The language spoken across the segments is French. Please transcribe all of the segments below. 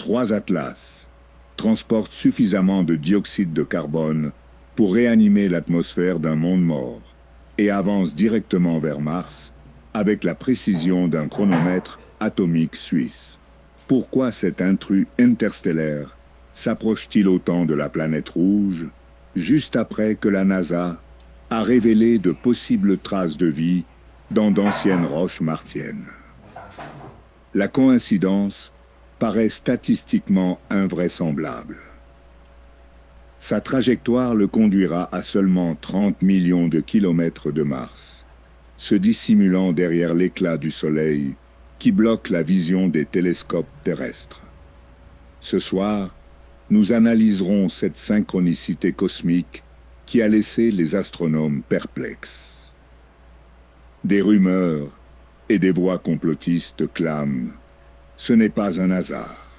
3 Atlas transportent suffisamment de dioxyde de carbone pour réanimer l'atmosphère d'un monde mort et avancent directement vers Mars avec la précision d'un chronomètre atomique suisse. Pourquoi cet intrus interstellaire s'approche-t-il autant de la planète rouge, juste après que la NASA a révélé de possibles traces de vie dans d'anciennes roches martiennes? La coïncidence paraît statistiquement invraisemblable. Sa trajectoire le conduira à seulement 30 millions de kilomètres de Mars, se dissimulant derrière l'éclat du Soleil qui bloque la vision des télescopes terrestres. Ce soir, nous analyserons cette synchronicité cosmique qui a laissé les astronomes perplexes. Des rumeurs et des voix complotistes clament « Ce n'est pas un hasard ».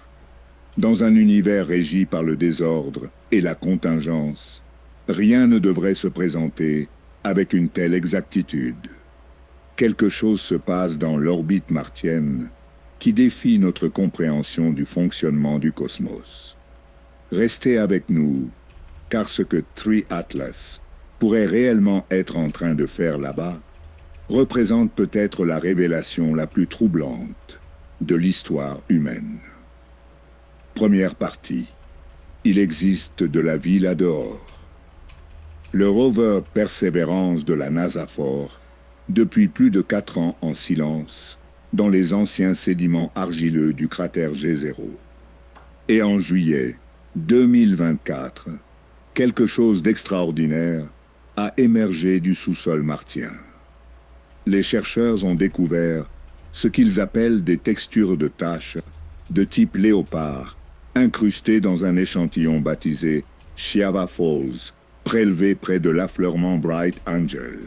Dans un univers régi par le désordre et la contingence, rien ne devrait se présenter avec une telle exactitude. Quelque chose se passe dans l'orbite martienne qui défie notre compréhension du fonctionnement du cosmos. Restez avec nous, car ce que 3 Atlas pourrait réellement être en train de faire là-bas représente peut-être la révélation la plus troublante de l'histoire humaine. Première partie. Il existe de la vie là-dehors. Le rover Perseverance de la NASA depuis plus de 4 ans en silence, dans les anciens sédiments argileux du cratère G0. Et en juillet 2024, quelque chose d'extraordinaire a émergé du sous-sol martien. Les chercheurs ont découvert ce qu'ils appellent des textures de taches de type léopard, incrustées dans un échantillon baptisé Shiava Falls, prélevé près de l'affleurement Bright Angel.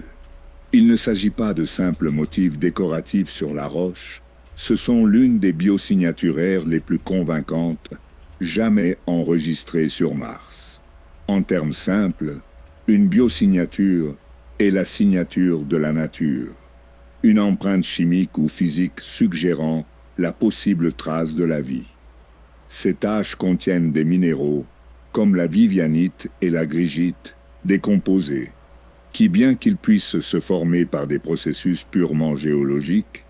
Il ne s'agit pas de simples motifs décoratifs sur la roche, ce sont l'une des biosignaturaires les plus convaincantes jamais enregistrées sur Mars. En termes simples, une biosignature est la signature de la nature, une empreinte chimique ou physique suggérant la possible trace de la vie. Ces taches contiennent des minéraux, comme la vivianite et la grigite, décomposés, qui, bien qu'ils puissent se former par des processus purement géologiques,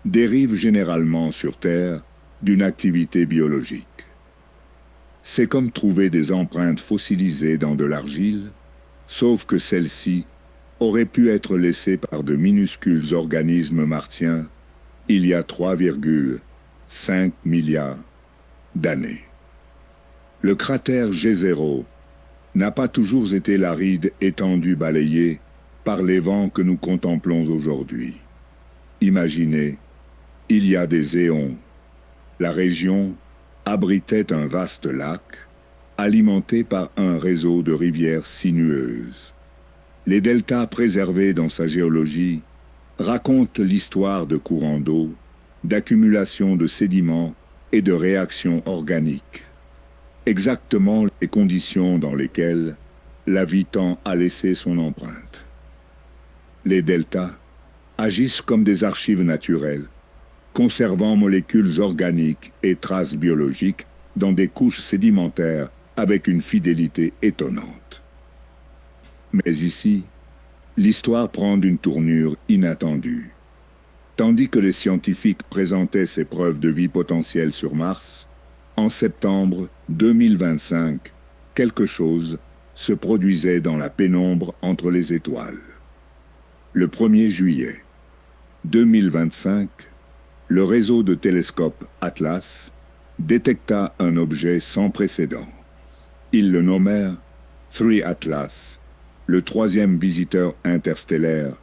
dérivent généralement sur Terre d'une activité biologique. C'est comme trouver des empreintes fossilisées dans de l'argile, sauf que celles-ci auraient pu être laissées par de minuscules organismes martiens il y a 3,5 milliards d'années. Le cratère G0 n'a pas toujours été l'aride étendue balayée par les vents que nous contemplons aujourd'hui. Imaginez, il y a des éons, la région abritait un vaste lac alimenté par un réseau de rivières sinueuses. Les deltas préservés dans sa géologie racontent l'histoire de courants d'eau, d'accumulation de sédiments et de réactions organiques. Exactement les conditions dans lesquelles la vie tend à laisser son empreinte. Les deltas agissent comme des archives naturelles, conservant molécules organiques et traces biologiques dans des couches sédimentaires avec une fidélité étonnante. Mais ici, l'histoire prend une tournure inattendue. Tandis que les scientifiques présentaient ces preuves de vie potentielle sur Mars, en septembre 2025, quelque chose se produisait dans la pénombre entre les étoiles. Le 1er juillet 2025, le réseau de télescopes Atlas détecta un objet sans précédent. Ils le nommèrent 3 Atlas, le 3e visiteur interstellaire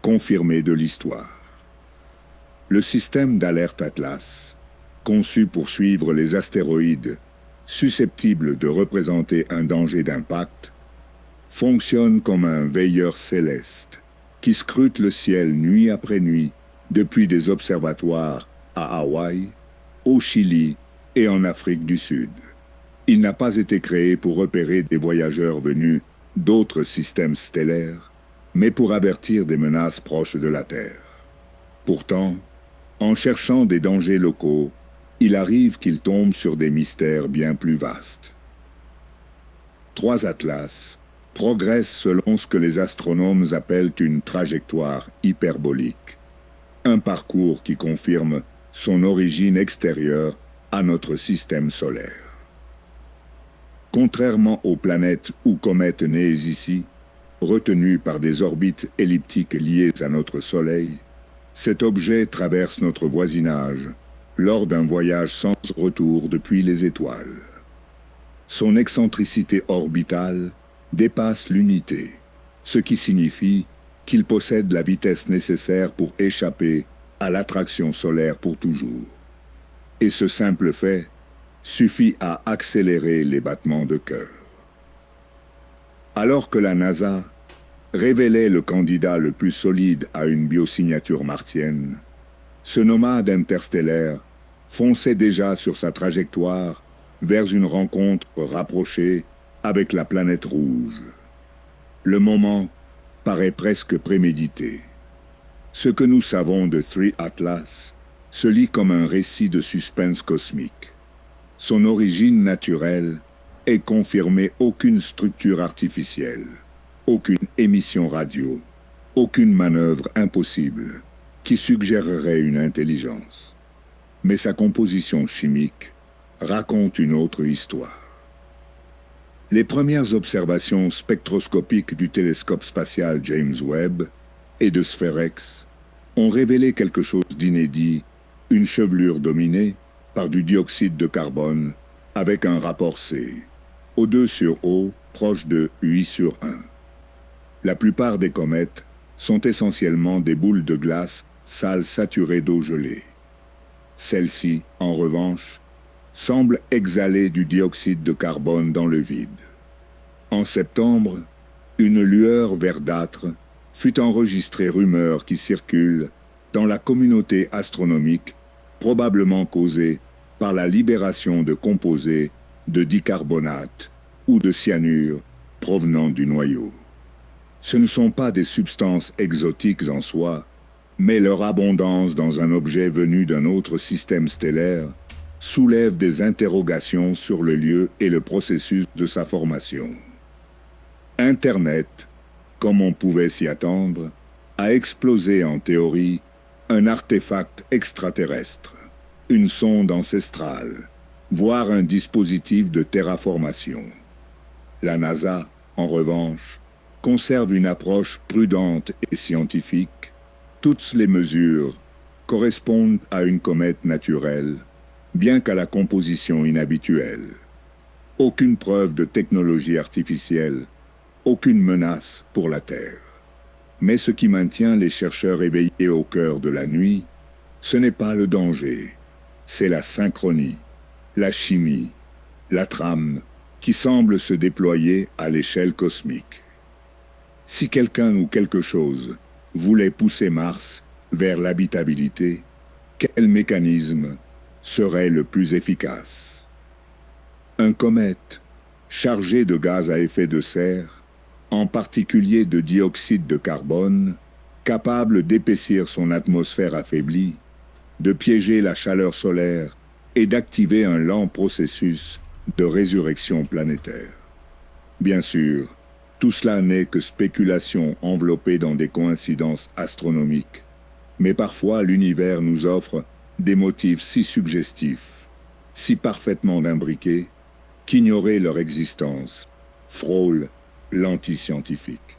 confirmé de l'histoire. Le système d'alerte Atlas, conçu pour suivre les astéroïdes susceptibles de représenter un danger d'impact, fonctionne comme un veilleur céleste qui scrute le ciel nuit après nuit depuis des observatoires à Hawaï, au Chili et en Afrique du Sud. Il n'a pas été créé pour repérer des voyageurs venus d'autres systèmes stellaires, mais pour avertir des menaces proches de la Terre. Pourtant, en cherchant des dangers locaux, il arrive qu'il tombe sur des mystères bien plus vastes. 3 atlas progressent selon ce que les astronomes appellent une trajectoire hyperbolique, un parcours qui confirme son origine extérieure à notre système solaire. Contrairement aux planètes ou comètes nées ici, retenues par des orbites elliptiques liées à notre Soleil, cet objet traverse notre voisinage lors d'un voyage sans retour depuis les étoiles. Son excentricité orbitale dépasse l'unité, ce qui signifie qu'il possède la vitesse nécessaire pour échapper à l'attraction solaire pour toujours. Et ce simple fait suffit à accélérer les battements de cœur. Alors que la NASA révélait le candidat le plus solide à une biosignature martienne, ce nomade interstellaire fonçait déjà sur sa trajectoire vers une rencontre rapprochée avec la planète rouge. Le moment paraît presque prémédité. Ce que nous savons de 3 Atlas se lit comme un récit de suspense cosmique. Son origine naturelle est confirmée aucune structure artificielle, aucune émission radio, aucune manœuvre impossible qui suggérerait une intelligence. Mais sa composition chimique raconte une autre histoire. Les premières observations spectroscopiques du télescope spatial James Webb et de Spherex ont révélé quelque chose d'inédit, une chevelure dominée par du dioxyde de carbone avec un rapport C, O2/O proche de 8/1. La plupart des comètes sont essentiellement des boules de glace sales saturées d'eau gelée. Celle-ci, en revanche, semble exhaler du dioxyde de carbone dans le vide. En septembre, une lueur verdâtre fut enregistrée, rumeur qui circule dans la communauté astronomique, probablement causée par la libération de composés de dicarbonate ou de cyanure provenant du noyau. Ce ne sont pas des substances exotiques en soi, mais leur abondance dans un objet venu d'un autre système stellaire soulève des interrogations sur le lieu et le processus de sa formation. Internet, comme on pouvait s'y attendre, a explosé en théorie un artefact extraterrestre, une sonde ancestrale, voire un dispositif de terraformation. La NASA, en revanche, conserve une approche prudente et scientifique. Toutes les mesures correspondent à une comète naturelle, bien qu'à la composition inhabituelle. Aucune preuve de technologie artificielle, aucune menace pour la Terre. Mais ce qui maintient les chercheurs éveillés au cœur de la nuit, ce n'est pas le danger, c'est la synchronie, la chimie, la trame qui semble se déployer à l'échelle cosmique. Si quelqu'un ou quelque chose voulait pousser Mars vers l'habitabilité, quel mécanisme serait le plus efficace? Un comète chargé de gaz à effet de serre, en particulier de dioxyde de carbone, capable d'épaissir son atmosphère affaiblie, de piéger la chaleur solaire et d'activer un lent processus de résurrection planétaire. Bien sûr, tout cela n'est que spéculation enveloppée dans des coïncidences astronomiques, mais parfois l'univers nous offre des motifs si suggestifs, si parfaitement imbriqués, qu'ignorer leur existence frôle l'antiscientifique.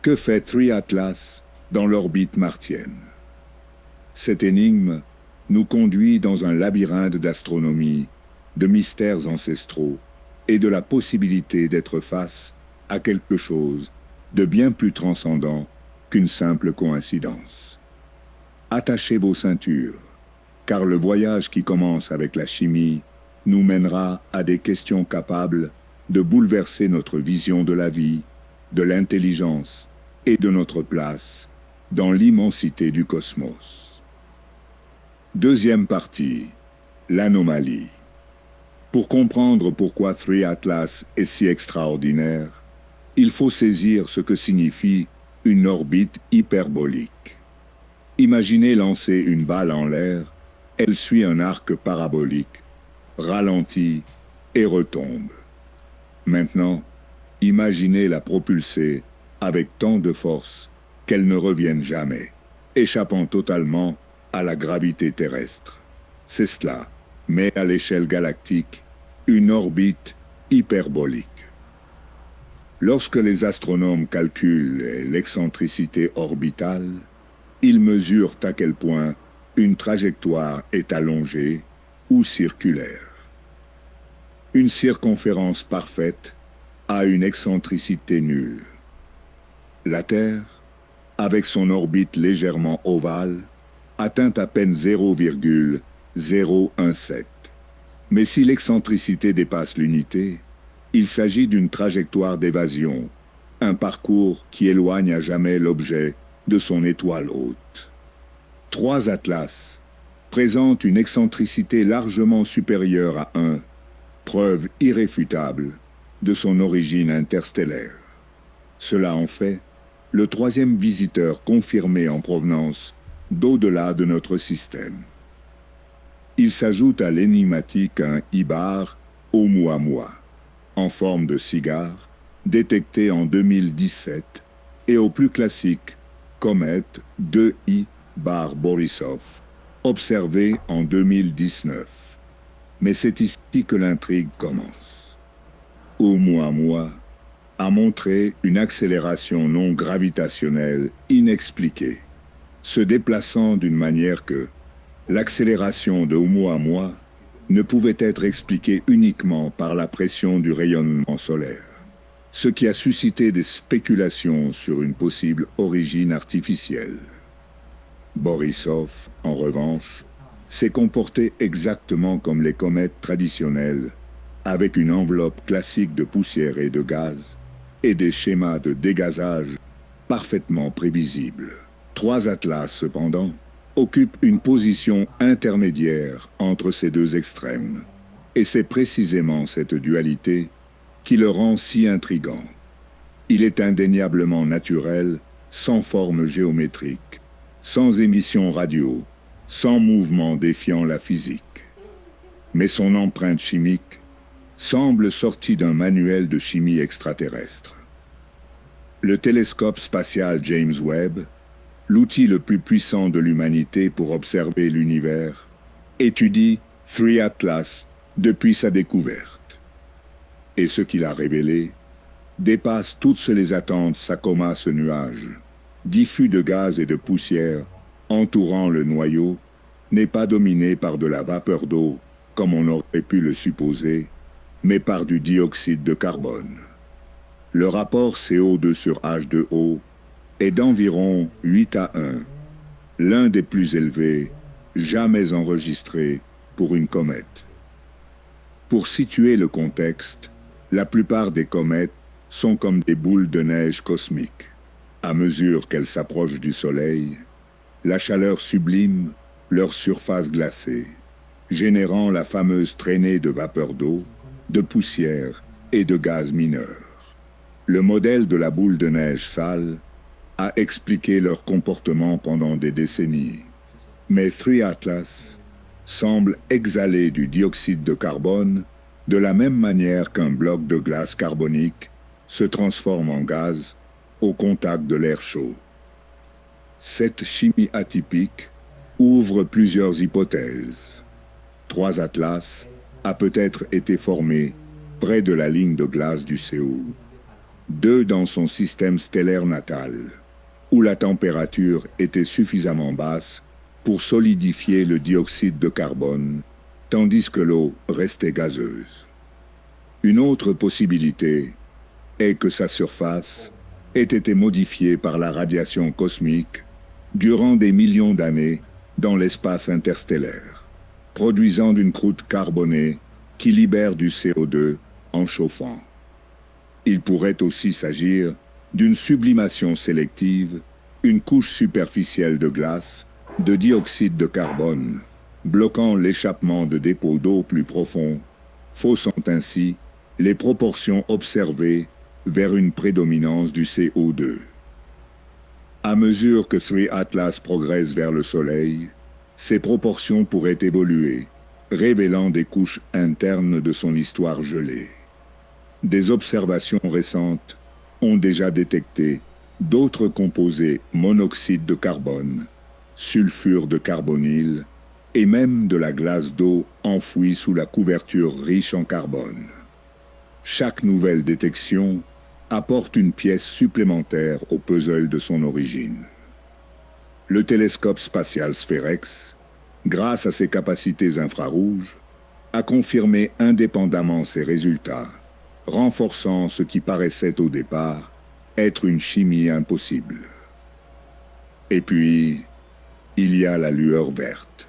Que fait 3 Atlas dans l'orbite martienne? Cette énigme nous conduit dans un labyrinthe d'astronomie, de mystères ancestraux et de la possibilité d'être face à quelque chose de bien plus transcendant qu'une simple coïncidence. Attachez vos ceintures, car le voyage qui commence avec la chimie nous mènera à des questions capables de bouleverser notre vision de la vie, de l'intelligence et de notre place dans l'immensité du cosmos. Deuxième partie, l'anomalie. Pour comprendre pourquoi 3 Atlas est si extraordinaire, il faut saisir ce que signifie une orbite hyperbolique. Imaginez lancer une balle en l'air Elle suit un arc parabolique, ralentit et retombe. Maintenant, imaginez la propulser avec tant de force qu'elle ne revienne jamais, échappant totalement à la gravité terrestre. C'est cela, mais à l'échelle galactique, une orbite hyperbolique. Lorsque les astronomes calculent l'excentricité orbitale, ils mesurent à quel point une trajectoire est allongée ou circulaire. Une circonférence parfaite a une excentricité nulle. La Terre, avec son orbite légèrement ovale, atteint à peine 0,017. Mais si l'excentricité dépasse l'unité, il s'agit d'une trajectoire d'évasion, un parcours qui éloigne à jamais l'objet de son étoile hôte. 3 Atlas présentent une excentricité largement supérieure à 1, preuve irréfutable de son origine interstellaire. Cela en fait le 3e visiteur confirmé en provenance d'au-delà de notre système. Il s'ajoute à l'énigmatique un Ibar Oumuamua, en forme de cigare, détecté en 2017, et au plus classique comète 2I Bar-Borisov, observé en 2019. Mais c'est ici que l'intrigue commence. Oumuamua a montré une accélération non gravitationnelle inexpliquée, se déplaçant d'une manière que l'accélération de Oumuamua ne pouvait être expliquée uniquement par la pression du rayonnement solaire, ce qui a suscité des spéculations sur une possible origine artificielle. Borisov, en revanche, s'est comporté exactement comme les comètes traditionnelles, avec une enveloppe classique de poussière et de gaz, et des schémas de dégazage parfaitement prévisibles. 3 Atlas, cependant, occupent une position intermédiaire entre ces 2 extrêmes, et c'est précisément cette dualité qui le rend si intrigant. Il est indéniablement naturel, sans forme géométrique, sans émission radio, sans mouvement défiant la physique. Mais son empreinte chimique semble sortie d'un manuel de chimie extraterrestre. Le télescope spatial James Webb, l'outil le plus puissant de l'humanité pour observer l'univers, étudie 3 Atlas depuis sa découverte. Et ce qu'il a révélé dépasse toutes les attentes s'accoma ce nuage, diffus de gaz et de poussière entourant le noyau, n'est pas dominé par de la vapeur d'eau, comme on aurait pu le supposer, mais par du dioxyde de carbone. Le rapport CO2 sur H2O est d'environ 8 à 1, l'un des plus élevés jamais enregistrés pour une comète. Pour situer le contexte, la plupart des comètes sont comme des boules de neige cosmiques. À mesure qu'elles s'approchent du Soleil, la chaleur sublime leur surface glacée, générant la fameuse traînée de vapeur d'eau, de poussière et de gaz mineurs. Le modèle de la boule de neige sale a expliqué leur comportement pendant des décennies. Mais 3 Atlas semble exhaler du dioxyde de carbone de la même manière qu'un bloc de glace carbonique se transforme en gaz au contact de l'air chaud. Cette chimie atypique ouvre plusieurs hypothèses. 3 Atlas a peut-être été formé près de la ligne de glace du CO, 2 dans son système stellaire natal, où la température était suffisamment basse pour solidifier le dioxyde de carbone, tandis que l'eau restait gazeuse. Une autre possibilité est que sa surface ait été modifiée par la radiation cosmique durant des millions d'années dans l'espace interstellaire, produisant d'une croûte carbonée qui libère du CO2 en chauffant. Il pourrait aussi s'agir d'une sublimation sélective, une couche superficielle de glace, de dioxyde de carbone, bloquant l'échappement de dépôts d'eau plus profonds, faussant ainsi les proportions observées vers une prédominance du CO2. À mesure que 3 Atlas progresse vers le Soleil, Ses proportions pourraient évoluer, révélant des couches internes de son histoire gelée. Des observations récentes ont déjà détecté d'autres composés monoxyde de carbone, sulfure de carbonyle et même de la glace d'eau enfouie sous la couverture riche en carbone. Chaque nouvelle détection apporte une pièce supplémentaire au puzzle de son origine. Le télescope spatial Spherex, grâce à ses capacités infrarouges, a confirmé indépendamment ses résultats, renforçant ce qui paraissait au départ être une chimie impossible. Et puis, il y a la lueur verte.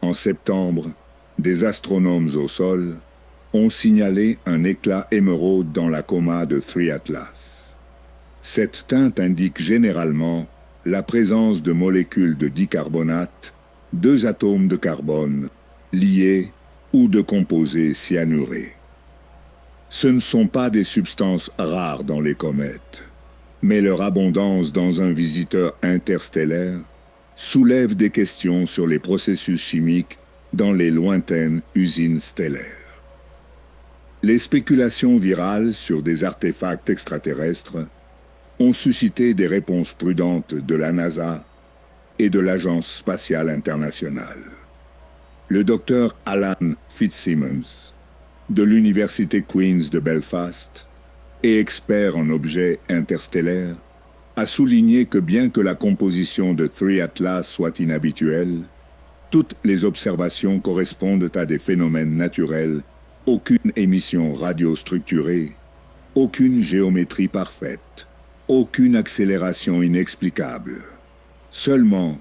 En septembre, des astronomes au sol ont signalé un éclat émeraude dans la coma de 3 Atlas. Cette teinte indique généralement la présence de molécules de dicarbonate, 2 atomes de carbone, liés ou de composés cyanurés. Ce ne sont pas des substances rares dans les comètes, mais leur abondance dans un visiteur interstellaire soulève des questions sur les processus chimiques dans les lointaines usines stellaires. Les spéculations virales sur des artefacts extraterrestres ont suscité des réponses prudentes de la NASA et de l'Agence spatiale internationale. Le docteur Alan Fitzsimmons, de l'Université Queen's de Belfast et expert en objets interstellaires, a souligné que bien que la composition de 3 Atlas soit inhabituelle, toutes les observations correspondent à des phénomènes naturels, aucune émission radiostructurée, aucune géométrie parfaite, aucune accélération inexplicable, seulement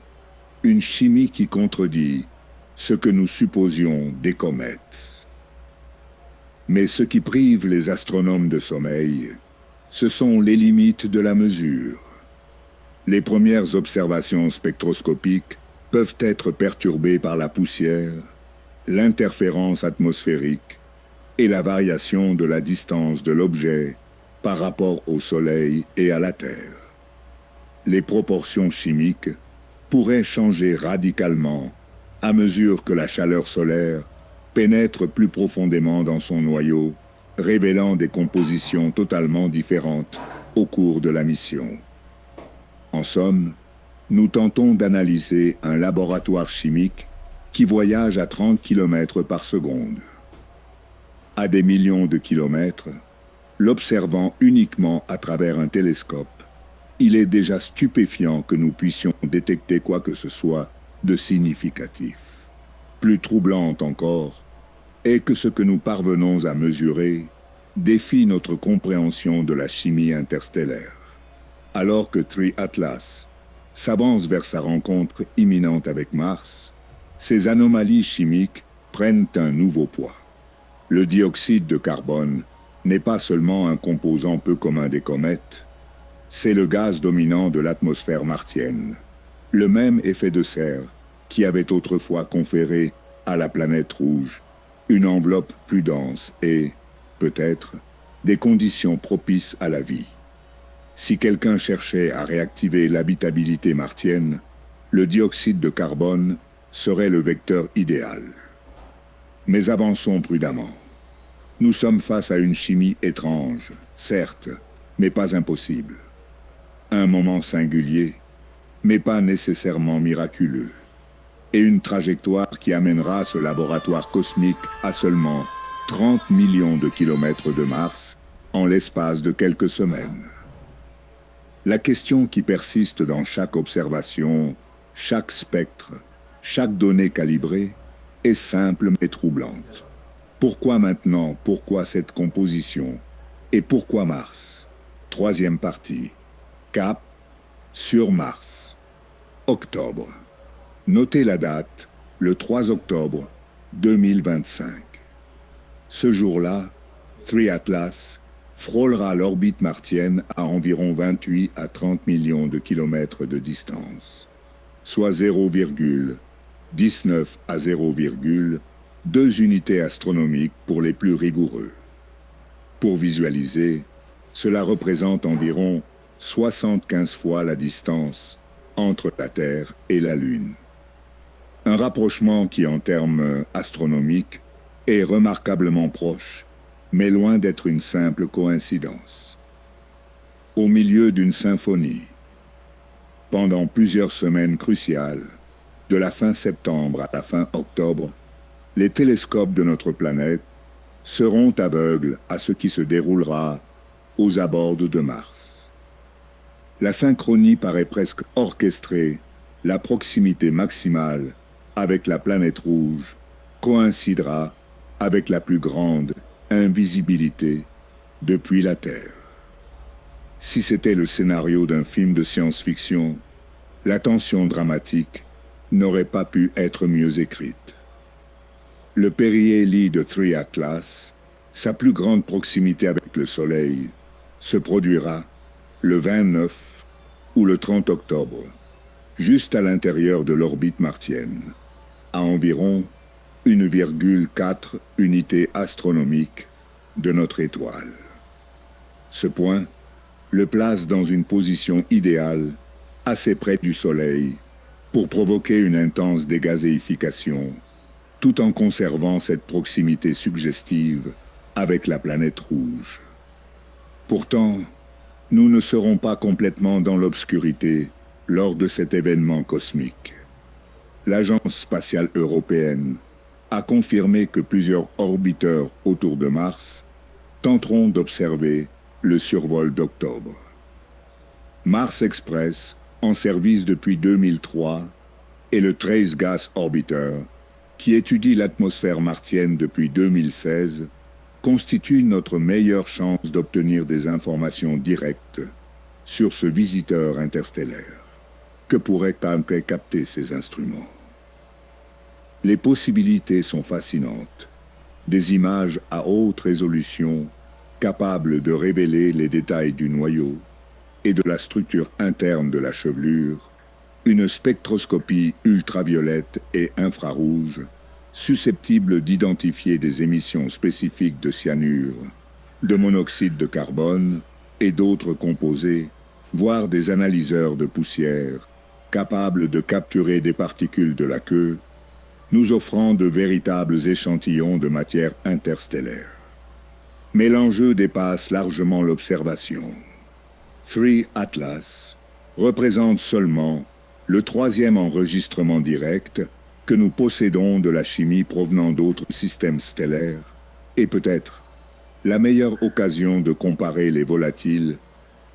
une chimie qui contredit ce que nous supposions des comètes. Mais ce qui prive les astronomes de sommeil, ce sont les limites de la mesure. Les premières observations spectroscopiques peuvent être perturbées par la poussière, l'interférence atmosphérique et la variation de la distance de l'objet par rapport au Soleil et à la Terre. Les proportions chimiques pourraient changer radicalement à mesure que la chaleur solaire pénètre plus profondément dans son noyau, révélant des compositions totalement différentes au cours de la mission. En somme, nous tentons d'analyser un laboratoire chimique qui voyage à 30 km par seconde. À des millions de kilomètres, l'observant uniquement à travers un télescope, il est déjà stupéfiant que nous puissions détecter quoi que ce soit de significatif. Plus troublant encore est que ce que nous parvenons à mesurer défie notre compréhension de la chimie interstellaire. Alors que 3 Atlas s'avance vers sa rencontre imminente avec Mars, ces anomalies chimiques prennent un nouveau poids. Le dioxyde de carbone n'est pas seulement un composant peu commun des comètes, c'est le gaz dominant de l'atmosphère martienne, le même effet de serre qui avait autrefois conféré à la planète rouge une enveloppe plus dense et, peut-être, des conditions propices à la vie. Si quelqu'un cherchait à réactiver l'habitabilité martienne, le dioxyde de carbone serait le vecteur idéal. Mais avançons prudemment. Nous sommes face à une chimie étrange, certes, mais pas impossible. Un moment singulier, mais pas nécessairement miraculeux. Et une trajectoire qui amènera ce laboratoire cosmique à seulement 30 millions de kilomètres de Mars en l'espace de quelques semaines. La question qui persiste dans chaque observation, chaque spectre, chaque donnée calibrée, est simple mais troublante. Pourquoi maintenant? Pourquoi cette composition? Et pourquoi Mars? Troisième partie. Cap sur Mars. Octobre. Notez la date, le 3 octobre 2025. Ce jour-là, 3 Atlas frôlera l'orbite martienne à environ 28 à 30 millions de kilomètres de distance, soit 0,19 à 0,2 unités astronomiques pour les plus rigoureux. Pour visualiser, cela représente environ 75 fois la distance entre la Terre et la Lune. Un rapprochement qui, en termes astronomiques, est remarquablement proche, mais loin d'être une simple coïncidence. Au milieu d'une symphonie, pendant plusieurs semaines cruciales, de la fin septembre à la fin octobre, les télescopes de notre planète seront aveugles à ce qui se déroulera aux abords de Mars. La synchronie paraît presque orchestrée, la proximité maximale avec la planète rouge coïncidera avec la plus grande invisibilité depuis la Terre. Si c'était le scénario d'un film de science-fiction, la tension dramatique n'aurait pas pu être mieux écrite. Le périhélie de 3 Atlas, sa plus grande proximité avec le Soleil, se produira le 29 ou le 30 octobre, juste à l'intérieur de l'orbite martienne, à environ 1,4 unités astronomiques de notre étoile. Ce point le place dans une position idéale, assez près du Soleil, pour provoquer une intense dégazéification, tout en conservant cette proximité suggestive avec la planète rouge. Pourtant, nous ne serons pas complètement dans l'obscurité lors de cet événement cosmique. L'Agence spatiale européenne a confirmé que plusieurs orbiteurs autour de Mars tenteront d'observer le survol d'octobre. Mars Express, en service depuis 2003, et le Trace Gas Orbiter, qui étudie l'atmosphère martienne depuis 2016, constituent notre meilleure chance d'obtenir des informations directes sur ce visiteur interstellaire. Que pourraient capter ces instruments? Les possibilités sont fascinantes. Des images à haute résolution capables de révéler les détails du noyau et de la structure interne de la chevelure, une spectroscopie ultraviolette et infrarouge susceptible d'identifier des émissions spécifiques de cyanure, de monoxyde de carbone et d'autres composés, voire des analyseurs de poussière capables de capturer des particules de la queue, nous offrant de véritables échantillons de matière interstellaire. Mais l'enjeu dépasse largement l'observation. 3 Atlas représente seulement le 3e enregistrement direct que nous possédons de la chimie provenant d'autres systèmes stellaires et peut-être la meilleure occasion de comparer les volatiles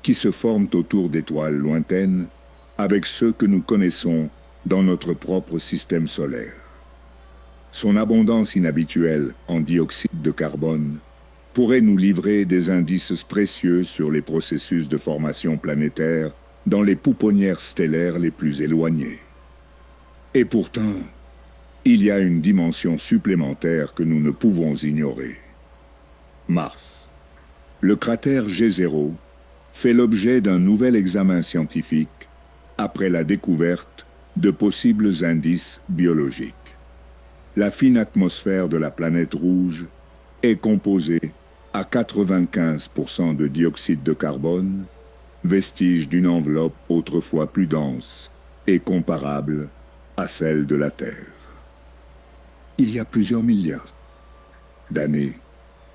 qui se forment autour d'étoiles lointaines avec ceux que nous connaissons dans notre propre système solaire. Son abondance inhabituelle en dioxyde de carbone pourrait nous livrer des indices précieux sur les processus de formation planétaire dans les pouponnières stellaires les plus éloignées. Et pourtant, il y a une dimension supplémentaire que nous ne pouvons ignorer. Mars. Le cratère G0 fait l'objet d'un nouvel examen scientifique après la découverte de possibles indices biologiques. La fine atmosphère de la planète rouge est composée à 95% de dioxyde de carbone, vestige d'une enveloppe autrefois plus dense et comparable à celle de la Terre. Il y a plusieurs milliards d'années,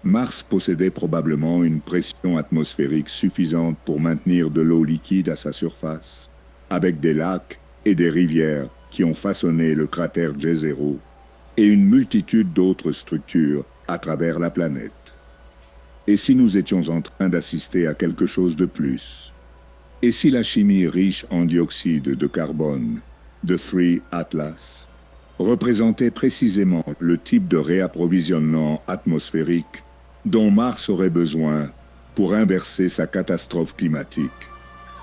Mars possédait probablement une pression atmosphérique suffisante pour maintenir de l'eau liquide à sa surface, avec des lacs et des rivières qui ont façonné le cratère G0 et une multitude d'autres structures à travers la planète. Et si nous étions en train d'assister à quelque chose de plus? Et si la chimie riche en dioxyde de carbone de 3 Atlas représentait précisément le type de réapprovisionnement atmosphérique dont Mars aurait besoin pour inverser sa catastrophe climatique?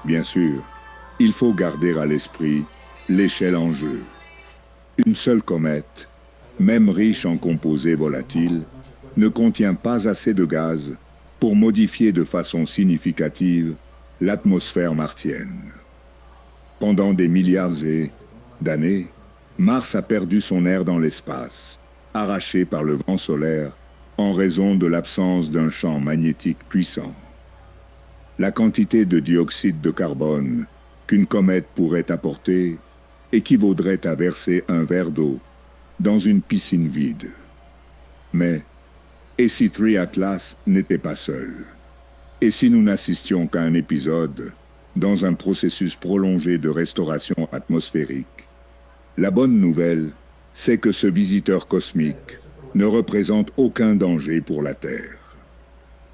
Bien sûr, il faut garder à l'esprit l'échelle en jeu. Une seule comète, même riche en composés volatiles, ne contient pas assez de gaz pour modifier de façon significative l'atmosphère martienne. Pendant des milliards d'années, Mars a perdu son air dans l'espace, arraché par le vent solaire en raison de l'absence d'un champ magnétique puissant. La quantité de dioxyde de carbone qu'une comète pourrait apporter équivaudrait à verser un verre d'eau dans une piscine vide. Mais, et si 3 Atlas n'était pas seul? Et si nous n'assistions qu'à un épisode dans un processus prolongé de restauration atmosphérique? La bonne nouvelle, c'est que ce visiteur cosmique ne représente aucun danger pour la Terre.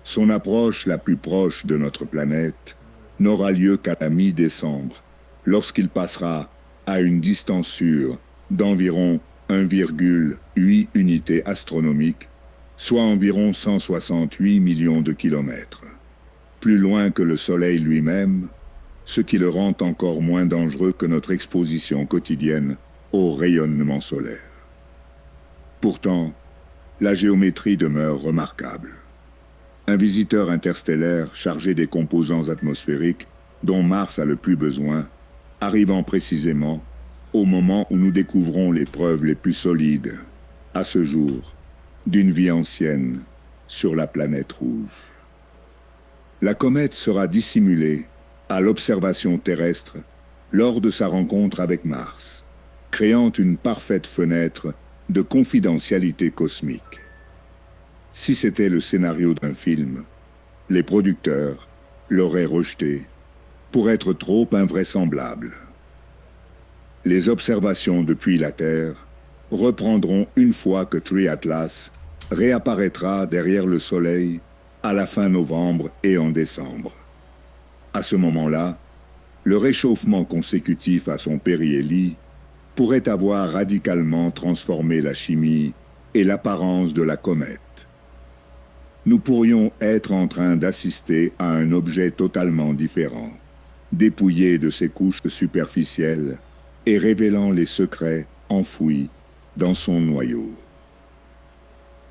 Son approche la plus proche de notre planète n'aura lieu qu'à la mi-décembre, lorsqu'il passera à une distance sûre d'environ 1,8 unités astronomiques, soit environ 168 millions de kilomètres. Plus loin que le Soleil lui-même, ce qui le rend encore moins dangereux que notre exposition quotidienne au rayonnement solaire. Pourtant, la géométrie demeure remarquable. Un visiteur interstellaire chargé des composants atmosphériques dont Mars a le plus besoin, arrivant précisément au moment où nous découvrons les preuves les plus solides, à ce jour, d'une vie ancienne sur la planète rouge. La comète sera dissimulée à l'observation terrestre lors de sa rencontre avec Mars, créant une parfaite fenêtre de confidentialité cosmique. Si c'était le scénario d'un film, les producteurs l'auraient rejeté pour être trop invraisemblable. Les observations depuis la Terre reprendront une fois que 3 Atlas réapparaîtra derrière le Soleil à la fin novembre et en décembre. À ce moment-là, le réchauffement consécutif à son périhélie pourrait avoir radicalement transformé la chimie et l'apparence de la comète. Nous pourrions être en train d'assister à un objet totalement différent, dépouillé de ses couches superficielles et révélant les secrets enfouis dans son noyau.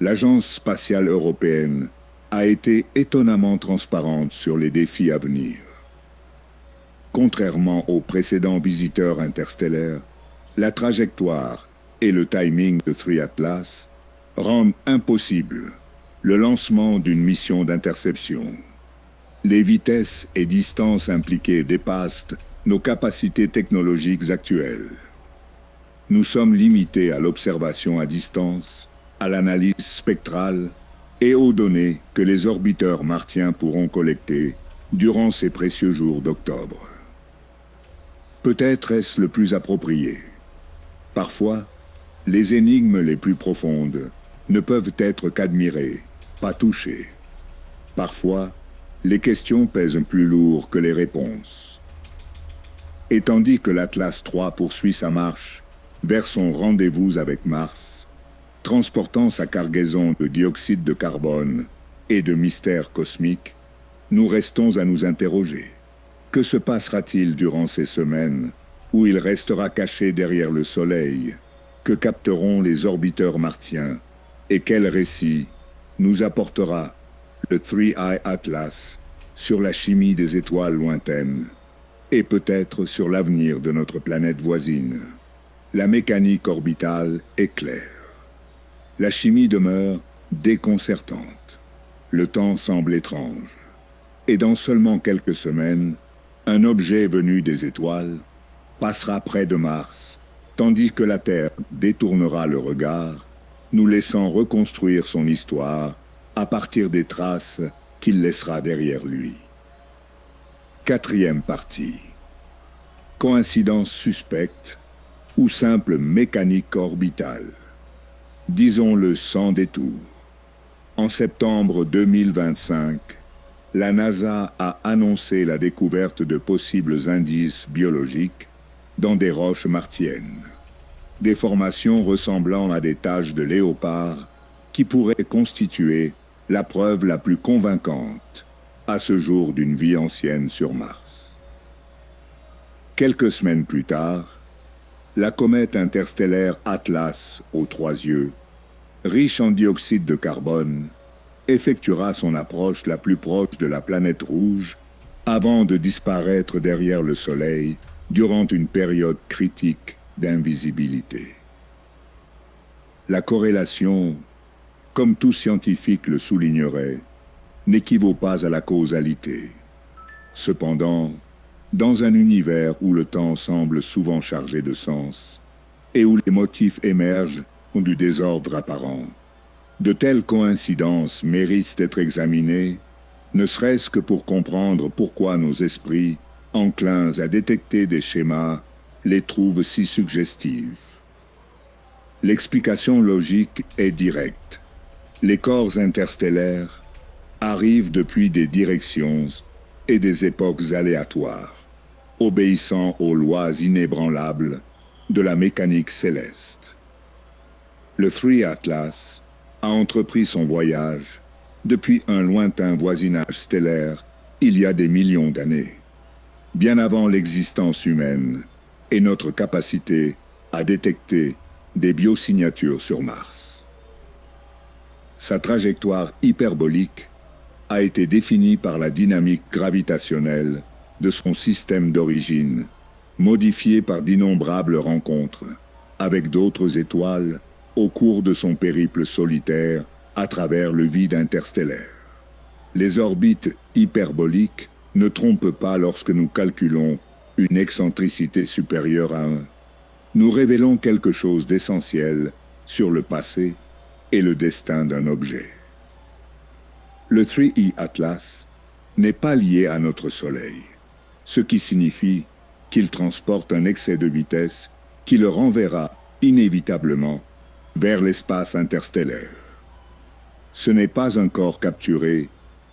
L'Agence spatiale européenne a été étonnamment transparente sur les défis à venir. Contrairement aux précédents visiteurs interstellaires, la trajectoire et le timing de 3 Atlas rendent impossible le lancement d'une mission d'interception. Les vitesses et distances impliquées dépassent nos capacités technologiques actuelles. Nous sommes limités à l'observation à distance, à l'analyse spectrale et aux données que les orbiteurs martiens pourront collecter durant ces précieux jours d'octobre. Peut-être est-ce le plus approprié. Parfois, les énigmes les plus profondes ne peuvent être qu'admirées, pas touchées. Parfois, les questions pèsent plus lourd que les réponses. Et tandis que l'Atlas III poursuit sa marche vers son rendez-vous avec Mars, transportant sa cargaison de dioxyde de carbone et de mystères cosmiques, nous restons à nous interroger. Que se passera-t-il durant ces semaines où il restera caché derrière le Soleil? Que capteront les orbiteurs martiens? Et quel récit nous apportera le 3I Atlas sur la chimie des étoiles lointaines et peut-être sur l'avenir de notre planète voisine? La mécanique orbitale est claire. La chimie demeure déconcertante. Le temps semble étrange. Et dans seulement quelques semaines, un objet venu des étoiles passera près de Mars, tandis que la Terre détournera le regard, nous laissant reconstruire son histoire à partir des traces qu'il laissera derrière lui. 4e partie. Coïncidence suspecte ou simple mécanique orbitale. Disons-le sans détour. En septembre 2025, la NASA a annoncé la découverte de possibles indices biologiques dans des roches martiennes. Des formations ressemblant à des taches de léopard qui pourraient constituer la preuve la plus convaincante à ce jour d'une vie ancienne sur Mars. Quelques semaines plus tard, la comète interstellaire Atlas aux 3 yeux, riche en dioxyde de carbone, effectuera son approche la plus proche de la planète rouge avant de disparaître derrière le Soleil durant une période critique d'invisibilité. La corrélation, comme tout scientifique le soulignerait, n'équivaut pas à la causalité. Cependant, dans un univers où le temps semble souvent chargé de sens et où les motifs émergent du désordre apparent. De telles coïncidences méritent d'être examinées, ne serait-ce que pour comprendre pourquoi nos esprits, enclins à détecter des schémas, les trouvent si suggestives. L'explication logique est directe. Les corps interstellaires arrivent depuis des directions et des époques aléatoires, obéissant aux lois inébranlables de la mécanique céleste. Le 3 Atlas a entrepris son voyage depuis un lointain voisinage stellaire il y a des millions d'années, bien avant l'existence humaine et notre capacité à détecter des biosignatures sur Mars. Sa trajectoire hyperbolique a été définie par la dynamique gravitationnelle de son système d'origine, modifiée par d'innombrables rencontres avec d'autres étoiles au cours de son périple solitaire à travers le vide interstellaire. Les orbites hyperboliques ne trompent pas lorsque nous calculons une excentricité supérieure à 1. Nous révélons quelque chose d'essentiel sur le passé et le destin d'un objet. Le 3E Atlas n'est pas lié à notre Soleil, ce qui signifie qu'il transporte un excès de vitesse qui le renverra inévitablement vers l'espace interstellaire. Ce n'est pas un corps capturé,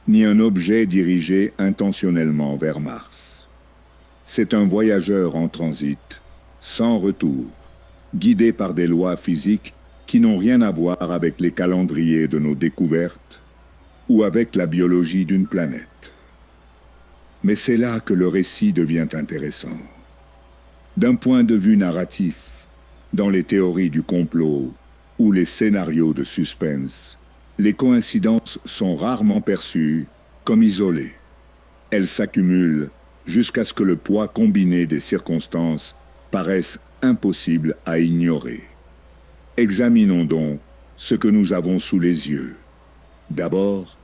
ni un objet dirigé intentionnellement vers Mars. C'est un voyageur en transit, sans retour, guidé par des lois physiques qui n'ont rien à voir avec les calendriers de nos découvertes ou avec la biologie d'une planète. Mais c'est là que le récit devient intéressant. D'un point de vue narratif, dans les théories du complot ou les scénarios de suspense, les coïncidences sont rarement perçues comme isolées. Elles s'accumulent jusqu'à ce que le poids combiné des circonstances paraisse impossible à ignorer. Examinons donc ce que nous avons sous les yeux. D'abord,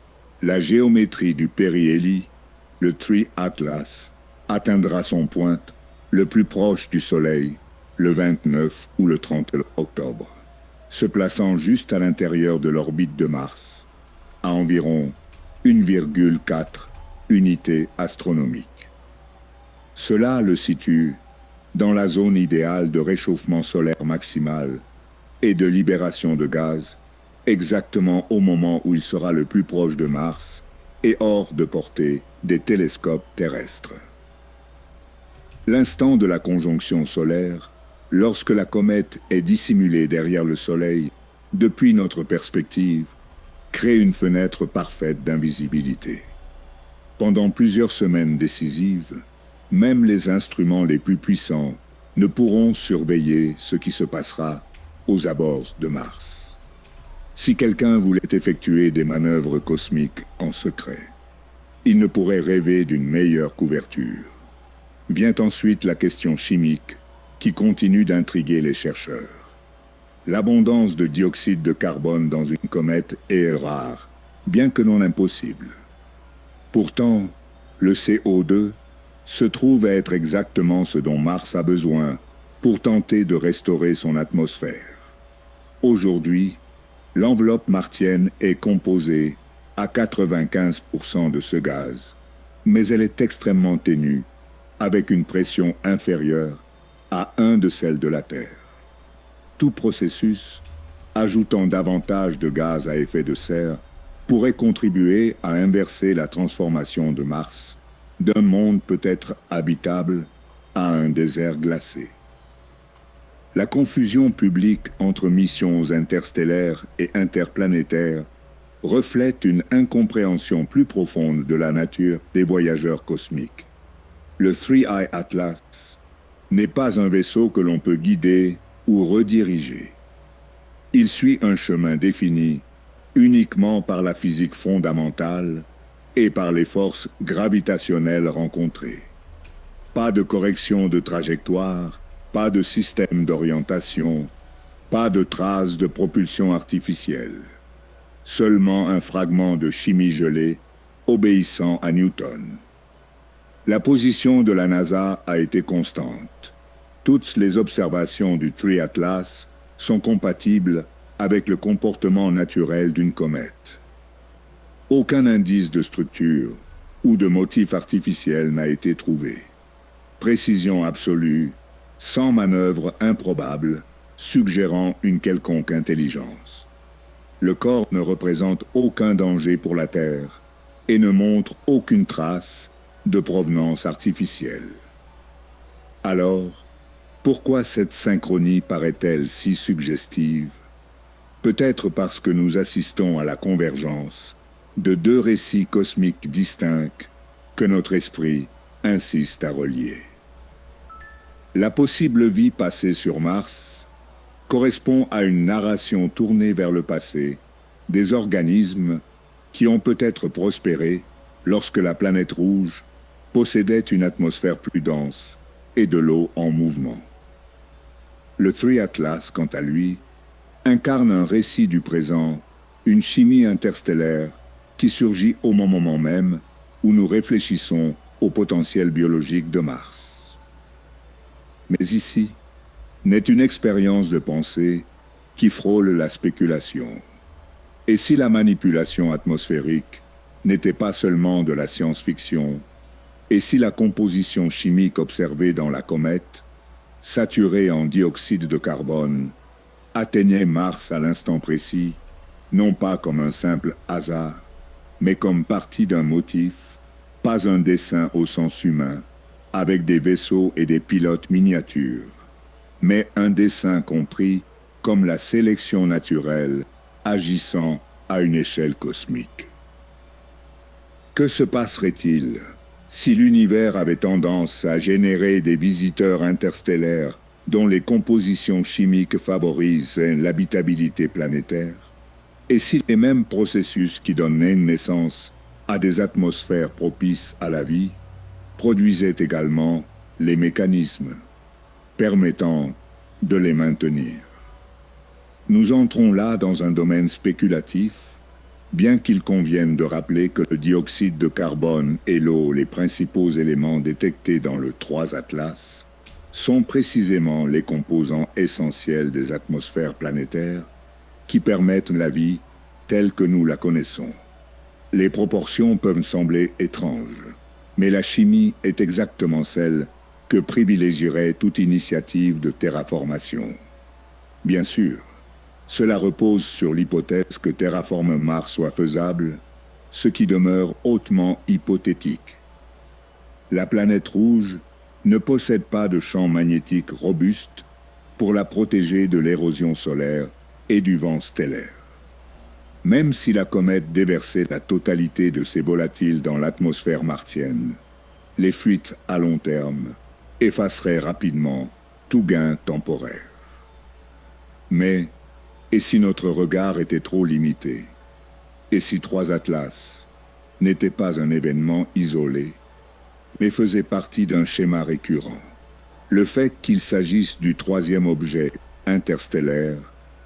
la géométrie du périhélie, le 3 Atlas, atteindra son point le plus proche du Soleil, le 29 ou le 30 octobre, se plaçant juste à l'intérieur de l'orbite de Mars, à environ 1,4 unités astronomiques. Cela le situe dans la zone idéale de réchauffement solaire maximal et de libération de gaz, exactement au moment où il sera le plus proche de Mars et hors de portée des télescopes terrestres. L'instant de la conjonction solaire, lorsque la comète est dissimulée derrière le Soleil, depuis notre perspective, crée une fenêtre parfaite d'invisibilité. Pendant plusieurs semaines décisives, même les instruments les plus puissants ne pourront surveiller ce qui se passera aux abords de Mars. Si quelqu'un voulait effectuer des manœuvres cosmiques en secret, il ne pourrait rêver d'une meilleure couverture. Vient ensuite la question chimique qui continue d'intriguer les chercheurs. L'abondance de dioxyde de carbone dans une comète est rare, bien que non impossible. Pourtant, le CO2 se trouve à être exactement ce dont Mars a besoin pour tenter de restaurer son atmosphère. Aujourd'hui, l'enveloppe martienne est composée à 95% de ce gaz, mais elle est extrêmement ténue, avec une pression inférieure à 1 de celle de la Terre. Tout processus, ajoutant davantage de gaz à effet de serre, pourrait contribuer à inverser la transformation de Mars d'un monde peut-être habitable à un désert glacé. La confusion publique entre missions interstellaires et interplanétaires reflète une incompréhension plus profonde de la nature des voyageurs cosmiques. Le 3I Atlas n'est pas un vaisseau que l'on peut guider ou rediriger. Il suit un chemin défini uniquement par la physique fondamentale et par les forces gravitationnelles rencontrées. Pas de correction de trajectoire, pas de système d'orientation, pas de traces de propulsion artificielle. Seulement un fragment de chimie gelée obéissant à Newton. La position de la NASA a été constante. Toutes les observations du Tree Atlas sont compatibles avec le comportement naturel d'une comète. Aucun indice de structure ou de motif artificiel n'a été trouvé. Précision absolue, sans manœuvre improbable, suggérant une quelconque intelligence. Le corps ne représente aucun danger pour la Terre et ne montre aucune trace de provenance artificielle. Alors, pourquoi cette synchronie paraît-elle si suggestive? Peut-être parce que nous assistons à la convergence de deux récits cosmiques distincts que notre esprit insiste à relier. La possible vie passée sur Mars correspond à une narration tournée vers le passé des organismes qui ont peut-être prospéré lorsque la planète rouge possédait une atmosphère plus dense et de l'eau en mouvement. Le Tree Atlas, quant à lui, incarne un récit du présent, une chimie interstellaire qui surgit au moment même où nous réfléchissons au potentiel biologique de Mars. Mais ici, naît une expérience de pensée qui frôle la spéculation. Et si la manipulation atmosphérique n'était pas seulement de la science-fiction, et si la composition chimique observée dans la comète, saturée en dioxyde de carbone, atteignait Mars à l'instant précis, non pas comme un simple hasard, mais comme partie d'un motif, pas un dessin au sens humain, avec des vaisseaux et des pilotes miniatures, mais un dessin compris comme la sélection naturelle agissant à une échelle cosmique. Que se passerait-il si l'univers avait tendance à générer des visiteurs interstellaires dont les compositions chimiques favorisent l'habitabilité planétaire? Et si les mêmes processus qui donnaient naissance à des atmosphères propices à la vie produisaient également les mécanismes permettant de les maintenir? Nous entrons là dans un domaine spéculatif, bien qu'il convienne de rappeler que le dioxyde de carbone et l'eau, les principaux éléments détectés dans le 3 Atlas, sont précisément les composants essentiels des atmosphères planétaires qui permettent la vie telle que nous la connaissons. Les proportions peuvent sembler étranges, mais la chimie est exactement celle que privilégierait toute initiative de terraformation. Bien sûr, cela repose sur l'hypothèse que terraformer Mars soit faisable, ce qui demeure hautement hypothétique. La planète rouge ne possède pas de champ magnétique robuste pour la protéger de l'érosion solaire et du vent stellaire. Même si la comète déversait la totalité de ses volatiles dans l'atmosphère martienne, les fuites à long terme effaceraient rapidement tout gain temporaire. Mais, et si notre regard était trop limité? Et si 3 Atlas n'était pas un événement isolé, mais faisait partie d'un schéma récurrent? Le fait qu'il s'agisse du 3e objet interstellaire,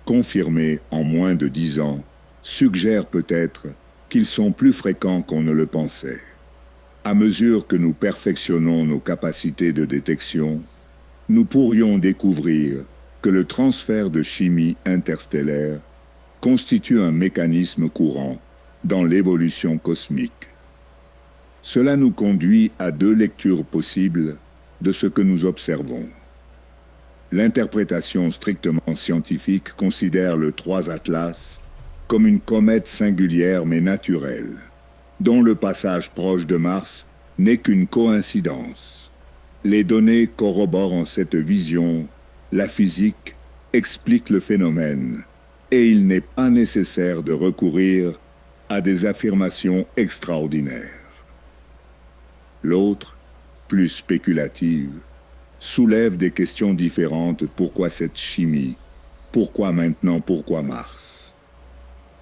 confirmé en moins de 10 ans, suggère peut-être qu'ils sont plus fréquents qu'on ne le pensait. À mesure que nous perfectionnons nos capacités de détection, nous pourrions découvrir que le transfert de chimie interstellaire constitue un mécanisme courant dans l'évolution cosmique. Cela nous conduit à 2 lectures possibles de ce que nous observons. L'interprétation strictement scientifique considère le 3 Atlas comme une comète singulière mais naturelle, dont le passage proche de Mars n'est qu'une coïncidence. Les données corroborant cette vision, la physique explique le phénomène, et il n'est pas nécessaire de recourir à des affirmations extraordinaires. L'autre, plus spéculative, soulève des questions différentes. Pourquoi cette chimie? Pourquoi maintenant? Pourquoi Mars?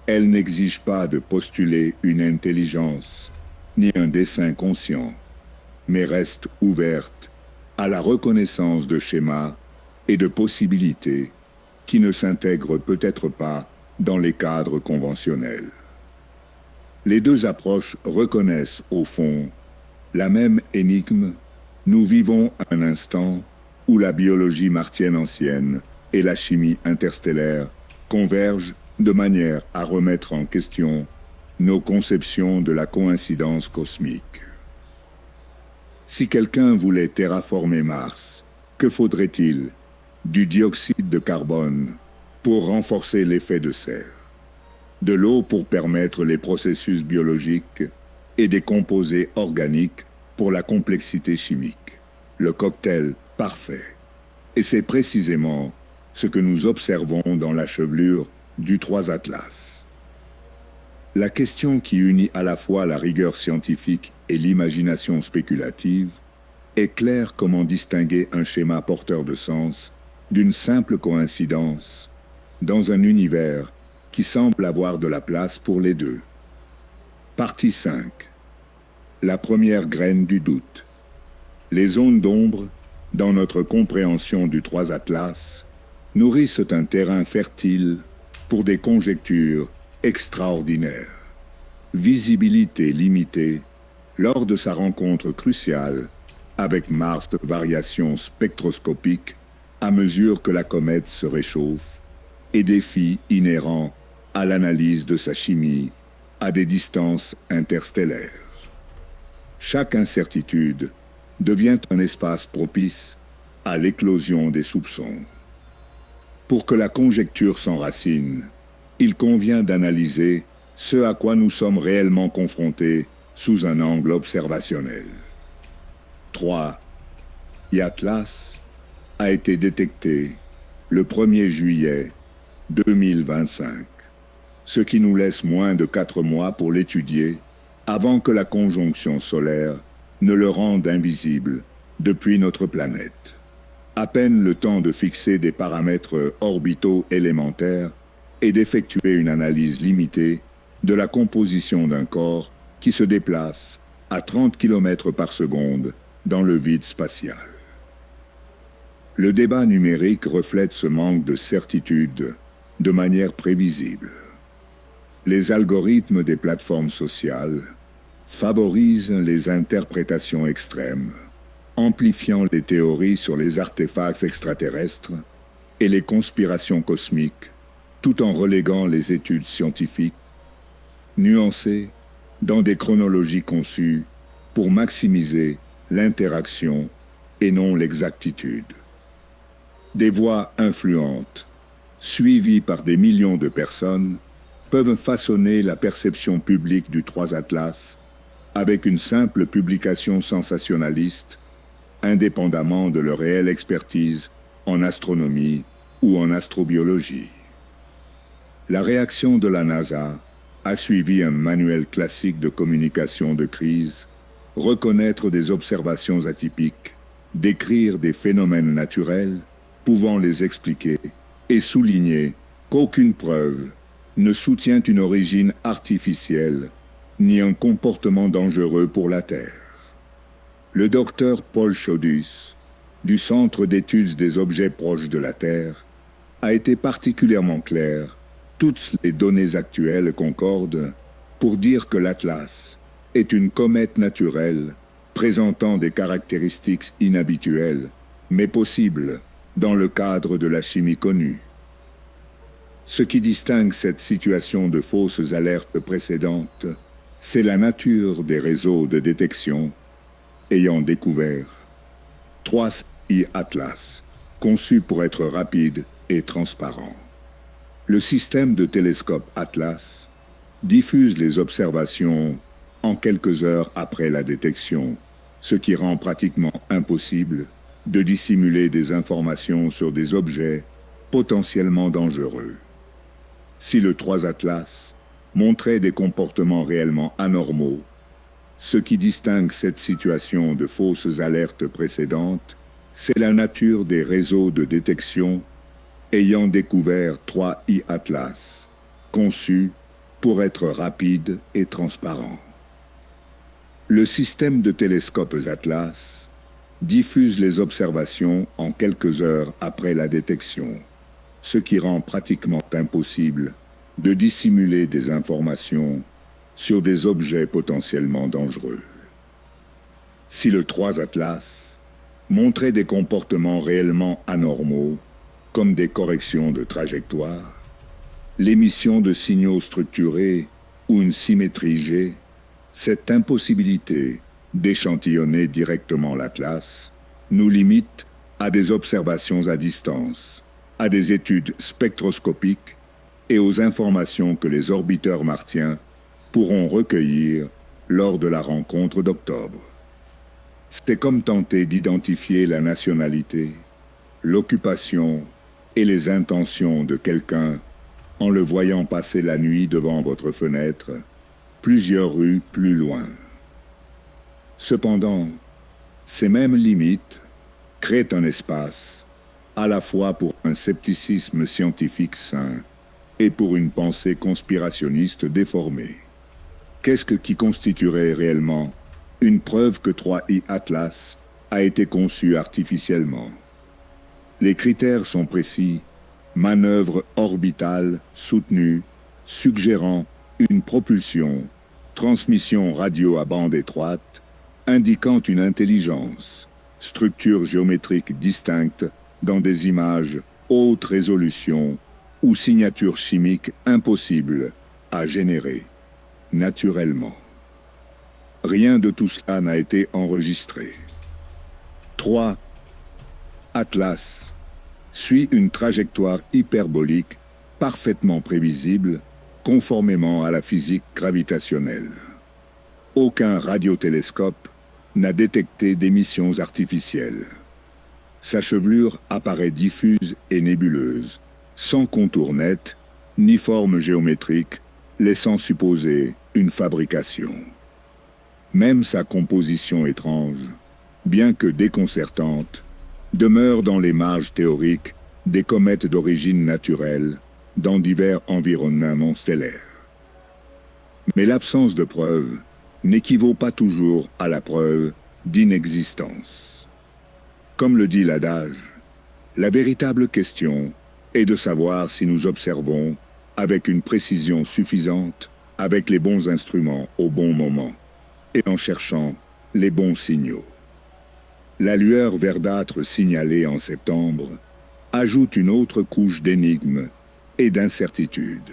Elle n'exige pas de postuler une intelligence, ni un dessein conscient, mais reste ouverte à la reconnaissance de schémas et de possibilités qui ne s'intègrent peut-être pas dans les cadres conventionnels. Les 2 approches reconnaissent, au fond, La même énigme, nous vivons un instant où la biologie martienne ancienne et la chimie interstellaire convergent de manière à remettre en question nos conceptions de la coïncidence cosmique. Si quelqu'un voulait terraformer Mars, que faudrait-il? Du dioxyde de carbone pour renforcer l'effet de serre, de l'eau pour permettre les processus biologiques et des composés organiques pour la complexité chimique. Le cocktail parfait. Et c'est précisément ce que nous observons dans la chevelure du 3 Atlas. La question qui unit à la fois la rigueur scientifique et l'imagination spéculative est claire: comment distinguer un schéma porteur de sens d'une simple coïncidence dans un univers qui semble avoir de la place pour les deux. Partie 5. La première graine du doute. Les zones d'ombre, dans notre compréhension du 3 Atlas, nourrissent un terrain fertile pour des conjectures extraordinaires. Visibilité limitée lors de sa rencontre cruciale avec Mars, variations spectroscopiques à mesure que la comète se réchauffe, et défis inhérents à l'analyse de sa chimie à des distances interstellaires. Chaque incertitude devient un espace propice à l'éclosion des soupçons. Pour que la conjecture s'enracine, il convient d'analyser ce à quoi nous sommes réellement confrontés sous un angle observationnel. 3. Atlas a été détecté le 1er juillet 2025, ce qui nous laisse moins de 4 mois pour l'étudier avant que la conjonction solaire ne le rende invisible depuis notre planète. À peine le temps de fixer des paramètres orbitaux élémentaires et d'effectuer une analyse limitée de la composition d'un corps qui se déplace à 30 km par seconde dans le vide spatial. Le débat numérique reflète ce manque de certitude de manière prévisible. Les algorithmes des plateformes sociales favorisent les interprétations extrêmes, amplifiant les théories sur les artefacts extraterrestres et les conspirations cosmiques, tout en reléguant les études scientifiques nuancées dans des chronologies conçues pour maximiser l'interaction et non l'exactitude. Des voix influentes, suivies par des millions de personnes, peuvent façonner la perception publique du 3 Atlas avec une simple publication sensationnaliste, indépendamment de leur réelle expertise en astronomie ou en astrobiologie. La réaction de la NASA a suivi un manuel classique de communication de crise: reconnaître des observations atypiques, décrire des phénomènes naturels pouvant les expliquer et souligner qu'aucune preuve ne soutient une origine artificielle ni un comportement dangereux pour la Terre. Le docteur Paul Chodus, du Centre d'études des objets proches de la Terre, a été particulièrement clair: toutes les données actuelles concordent pour dire que l'Atlas est une comète naturelle présentant des caractéristiques inhabituelles, mais possibles dans le cadre de la chimie connue. Ce qui distingue cette situation de fausses alertes précédentes, c'est la nature des réseaux de détection ayant découvert 3 Atlas, conçu pour être rapide et transparent. Le système de télescope Atlas diffuse les observations en quelques heures après la détection, ce qui rend pratiquement impossible de dissimuler des informations sur des objets potentiellement dangereux. Si le 3 Atlas montrait des comportements réellement anormaux, ce qui distingue cette situation de fausses alertes précédentes, c'est la nature des réseaux de détection ayant découvert 3 Atlas, conçus pour être rapides et transparents. Le système de télescopes Atlas diffuse les observations en quelques heures après la détection, ce qui rend pratiquement impossible de dissimuler des informations sur des objets potentiellement dangereux. Si le 3 Atlas montrait des comportements réellement anormaux, comme des corrections de trajectoire, l'émission de signaux structurés ou une symétrie G, cette impossibilité d'échantillonner directement l'Atlas nous limite à des observations à distance, à des études spectroscopiques et aux informations que les orbiteurs martiens pourront recueillir lors de la rencontre d'octobre. C'est comme tenter d'identifier la nationalité, l'occupation et les intentions de quelqu'un en le voyant passer la nuit devant votre fenêtre, plusieurs rues plus loin. Cependant, ces mêmes limites créent un espace, à la fois pour un scepticisme scientifique sain et pour une pensée conspirationniste déformée. Qu'est-ce qui constituerait réellement une preuve que 3I Atlas a été conçu artificiellement? Les critères sont précis: manœuvre orbitale soutenue, suggérant une propulsion, transmission radio à bande étroite, indiquant une intelligence, structure géométrique distincte dans des images haute résolution ou signature chimique impossible à générer naturellement. Rien de tout cela n'a été enregistré. 3. Atlas suit une trajectoire hyperbolique parfaitement prévisible conformément à la physique gravitationnelle. Aucun radiotélescope n'a détecté d'émissions artificielles. Sa chevelure apparaît diffuse et nébuleuse, sans contour net, ni forme géométrique, laissant supposer une fabrication. Même sa composition étrange, bien que déconcertante, demeure dans les marges théoriques des comètes d'origine naturelle dans divers environnements stellaires. Mais l'absence de preuves n'équivaut pas toujours à la preuve d'inexistence. Comme le dit l'adage, la véritable question est de savoir si nous observons avec une précision suffisante, avec les bons instruments au bon moment, et en cherchant les bons signaux. La lueur verdâtre signalée en septembre ajoute une autre couche d'énigmes et d'incertitudes.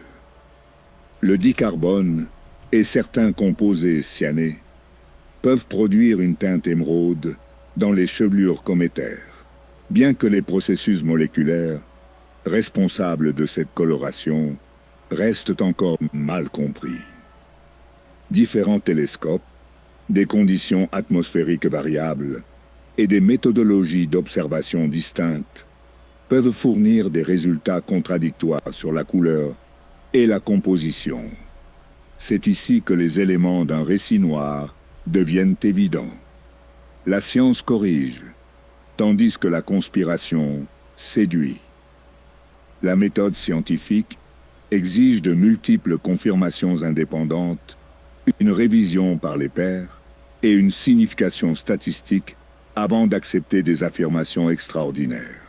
Le dicarbone et certains composés cyanés peuvent produire une teinte émeraude dans les chevelures cométaires, bien que les processus moléculaires responsables de cette coloration restent encore mal compris. Différents télescopes, des conditions atmosphériques variables et des méthodologies d'observation distinctes peuvent fournir des résultats contradictoires sur la couleur et la composition. C'est ici que les éléments d'un récit noir deviennent évidents. La science corrige, tandis que la conspiration séduit. La méthode scientifique exige de multiples confirmations indépendantes, une révision par les pairs et une signification statistique avant d'accepter des affirmations extraordinaires.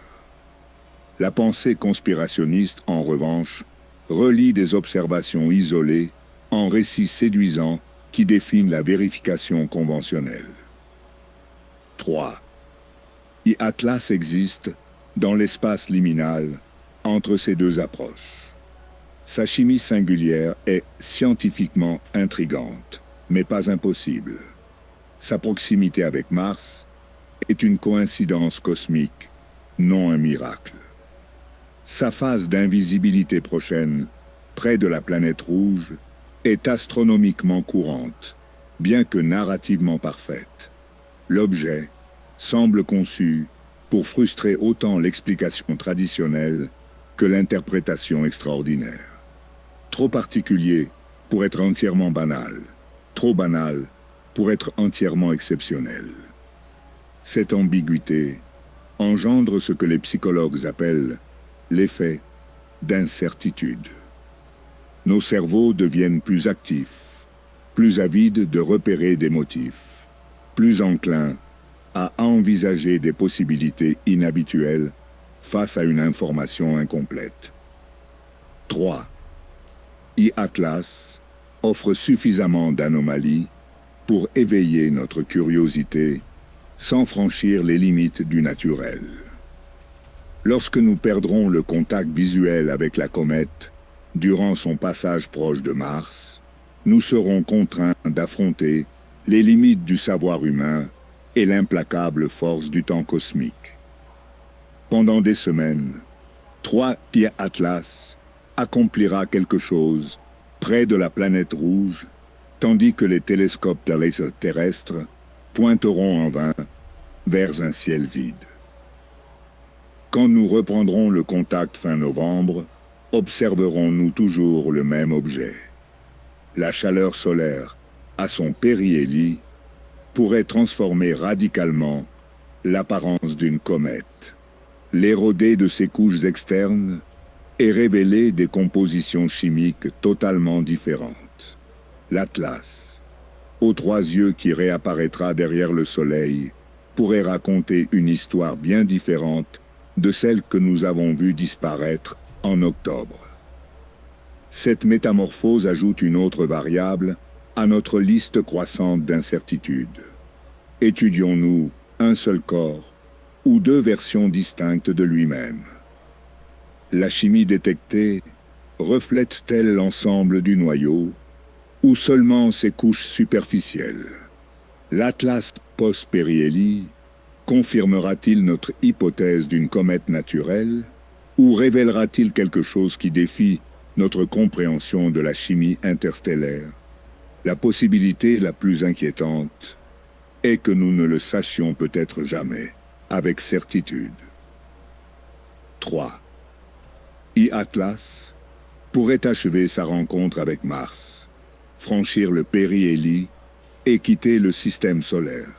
La pensée conspirationniste, en revanche, relie des observations isolées en récits séduisants qui définissent la vérification conventionnelle. 3. Atlas existe dans l'espace liminal entre ces deux approches. Sa chimie singulière est scientifiquement intrigante, mais pas impossible. Sa proximité avec Mars est une coïncidence cosmique, non un miracle. Sa phase d'invisibilité prochaine, près de la planète rouge, est astronomiquement courante, bien que narrativement parfaite. L'objet semble conçu pour frustrer autant l'explication traditionnelle que l'interprétation extraordinaire. Trop particulier pour être entièrement banal, trop banal pour être entièrement exceptionnel. Cette ambiguïté engendre ce que les psychologues appellent l'effet d'incertitude. Nos cerveaux deviennent plus actifs, plus avides de repérer des motifs, plus enclins à envisager des possibilités inhabituelles face à une information incomplète. 3. Atlas offre suffisamment d'anomalies pour éveiller notre curiosité sans franchir les limites du naturel. Lorsque nous perdrons le contact visuel avec la comète durant son passage proche de Mars, nous serons contraints d'affronter les limites du savoir humain et l'implacable force du temps cosmique. Pendant des semaines, 3I Atlas accomplira quelque chose près de la planète rouge, tandis que les télescopes de laser terrestres pointeront en vain vers un ciel vide. Quand nous reprendrons le contact fin novembre, observerons-nous toujours le même objet. La chaleur solaire, à son périhélie, pourrait transformer radicalement l'apparence d'une comète, l'éroder de ses couches externes et révéler des compositions chimiques totalement différentes. L'Atlas, aux 3 yeux qui réapparaîtra derrière le Soleil, pourrait raconter une histoire bien différente de celle que nous avons vue disparaître en octobre. Cette métamorphose ajoute une autre variable à notre liste croissante d'incertitudes. Étudions-nous un seul corps ou 2 versions distinctes de lui-même? La chimie détectée reflète-t-elle l'ensemble du noyau ou seulement ses couches superficielles? L'Atlas post-périhélie confirmera-t-il notre hypothèse d'une comète naturelle ou révélera-t-il quelque chose qui défie notre compréhension de la chimie interstellaire? La possibilité la plus inquiétante est que nous ne le sachions peut-être jamais avec certitude. 3. I-Atlas pourrait achever sa rencontre avec Mars, franchir le périhélie et quitter le système solaire,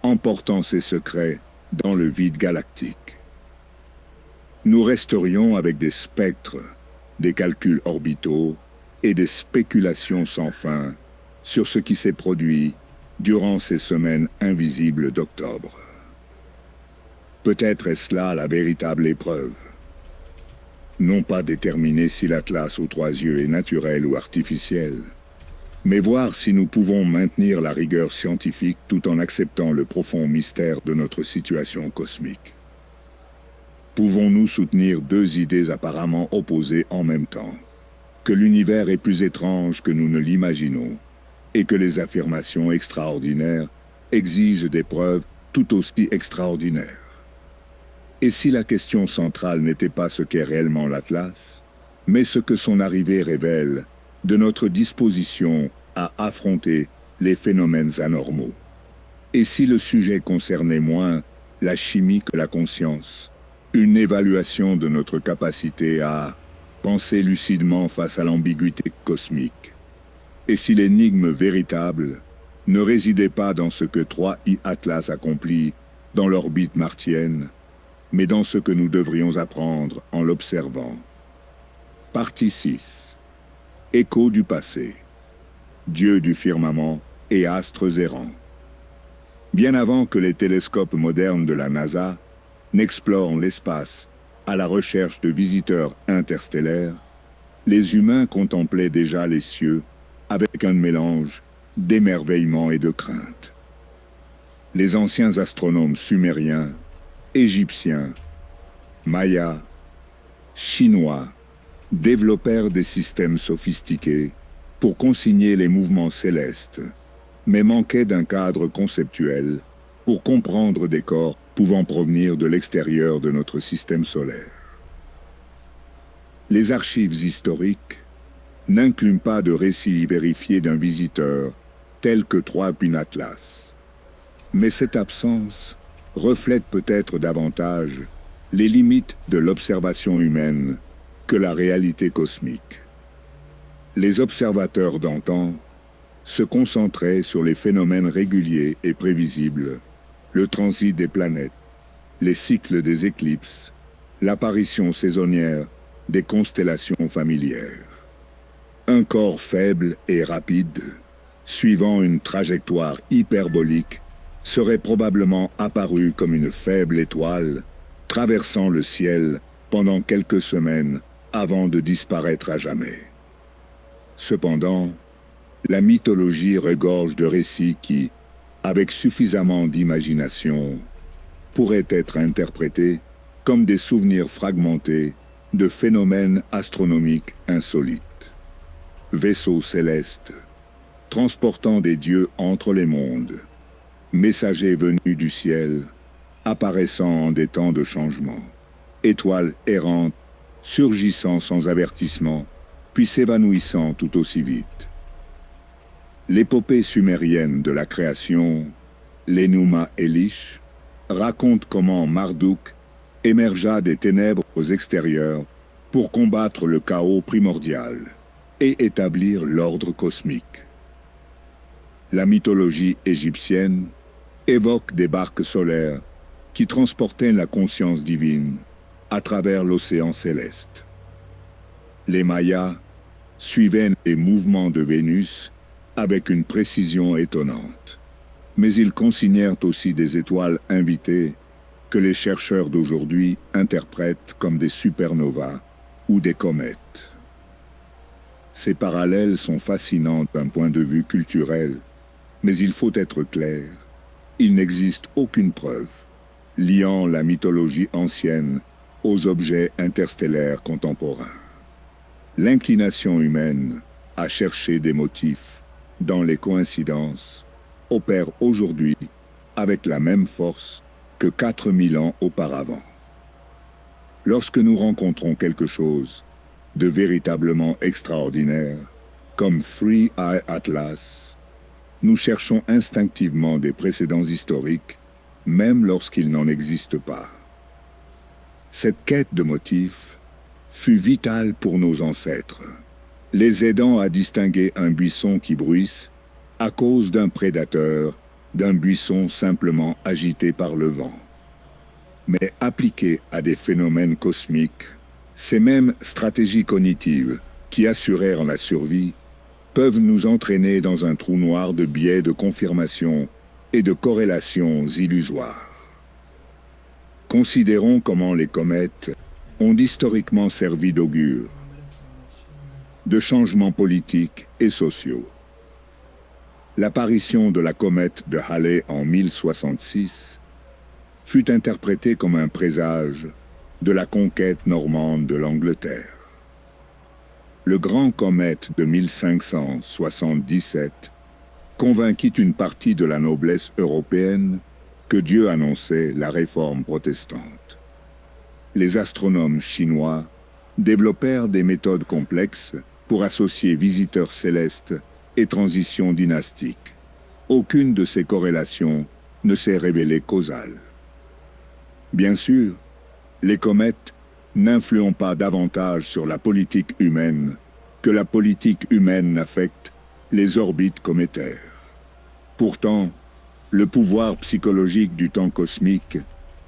emportant ses secrets dans le vide galactique. Nous resterions avec des spectres, des calculs orbitaux et des spéculations sans fin sur ce qui s'est produit durant ces semaines invisibles d'octobre. Peut-être est-ce là la véritable épreuve. Non pas déterminer si l'Atlas aux 3 yeux est naturel ou artificiel, mais voir si nous pouvons maintenir la rigueur scientifique tout en acceptant le profond mystère de notre situation cosmique. Pouvons-nous soutenir 2 idées apparemment opposées en même temps, que l'univers est plus étrange que nous ne l'imaginons, et que les affirmations extraordinaires exigent des preuves tout aussi extraordinaires? Et si la question centrale n'était pas ce qu'est réellement l'Atlas, mais ce que son arrivée révèle de notre disposition à affronter les phénomènes anormaux? Et si le sujet concernait moins la chimie que la conscience, une évaluation de notre capacité à penser lucidement face à l'ambiguïté cosmique? Et si l'énigme véritable ne résidait pas dans ce que 3I Atlas accomplit dans l'orbite martienne, mais dans ce que nous devrions apprendre en l'observant? Partie 6. Écho du passé. Dieu du firmament et astres errants. Bien avant que les télescopes modernes de la NASA n'explorent l'espace à la recherche de visiteurs interstellaires, les humains contemplaient déjà les cieux avec un mélange d'émerveillement et de crainte. Les anciens astronomes sumériens, égyptiens, mayas, chinois développèrent des systèmes sophistiqués pour consigner les mouvements célestes, mais manquaient d'un cadre conceptuel pour comprendre des corps pouvant provenir de l'extérieur de notre système solaire. Les archives historiques n'incluent pas de récit vérifié d'un visiteur tel que 3I Atlas. Mais cette absence reflète peut-être davantage les limites de l'observation humaine que la réalité cosmique. Les observateurs d'antan se concentraient sur les phénomènes réguliers et prévisibles, le transit des planètes, les cycles des éclipses, l'apparition saisonnière des constellations familières. Un corps faible et rapide, suivant une trajectoire hyperbolique, serait probablement apparu comme une faible étoile, traversant le ciel pendant quelques semaines avant de disparaître à jamais. Cependant, La mythologie regorge de récits qui, avec suffisamment d'imagination, pourraient être interprétés comme des souvenirs fragmentés de phénomènes astronomiques insolites. Vaisseaux célestes, transportant des dieux entre les mondes, messagers venus du ciel, apparaissant en des temps de changement, étoiles errantes, surgissant sans avertissement, puis s'évanouissant tout aussi vite. L'épopée sumérienne de la création, l'Enuma Elish, raconte comment Marduk émergea des ténèbres extérieures pour combattre le chaos primordial et établir l'ordre cosmique. La mythologie égyptienne évoque des barques solaires qui transportaient la conscience divine à travers l'océan céleste. Les Mayas suivaient les mouvements de Vénus avec une précision étonnante. Mais ils consignèrent aussi des étoiles invitées que les chercheurs d'aujourd'hui interprètent comme des supernovas ou des comètes. Ces parallèles sont fascinants d'un point de vue culturel, mais il faut être clair, il n'existe aucune preuve liant la mythologie ancienne aux objets interstellaires contemporains. L'inclination humaine à chercher des motifs dans les coïncidences opère aujourd'hui avec la même force que 4000 ans auparavant. Lorsque nous rencontrons quelque chose de véritablement extraordinaire, comme Three Eye Atlas, nous cherchons instinctivement des précédents historiques, même lorsqu'il n'en existe pas. Cette quête de motifs fut vitale pour nos ancêtres, les aidant à distinguer un buisson qui bruisse à cause d'un prédateur d'un buisson simplement agité par le vent. Mais appliquées à des phénomènes cosmiques, ces mêmes stratégies cognitives qui assurèrent la survie peuvent nous entraîner dans un trou noir de biais de confirmation et de corrélations illusoires. Considérons comment les comètes ont historiquement servi d'augure de changements politiques et sociaux. L'apparition de la comète de Halley en 1066 fut interprétée comme un présage de la conquête normande de l'Angleterre. Le grand comète de 1577 convainquit une partie de la noblesse européenne que Dieu annonçait la réforme protestante. Les astronomes chinois développèrent des méthodes complexes pour associer visiteurs célestes et transitions dynastiques. Aucune de ces corrélations ne s'est révélée causale. Bien sûr, les comètes n'influent pas davantage sur la politique humaine que la politique humaine n'affecte les orbites cométaires. Pourtant, le pouvoir psychologique du temps cosmique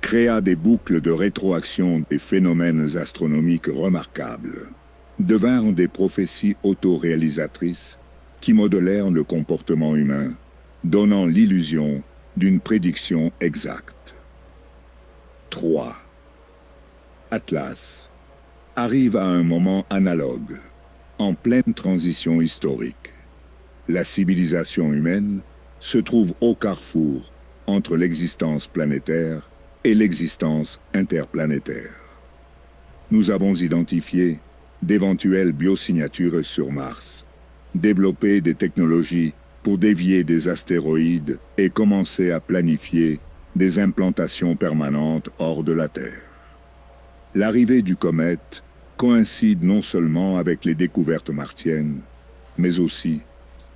créa des boucles de rétroaction des phénomènes astronomiques remarquables, devinrent des prophéties autoréalisatrices qui modélèrent le comportement humain, donnant l'illusion d'une prédiction exacte. 3. Atlas arrive à un moment analogue, en pleine transition historique. La civilisation humaine se trouve au carrefour entre l'existence planétaire et l'existence interplanétaire. Nous avons identifié d'éventuelles biosignatures sur Mars, développé des technologies pour dévier des astéroïdes et commencer à planifier des implantations permanentes hors de la Terre. L'arrivée du comète coïncide non seulement avec les découvertes martiennes, mais aussi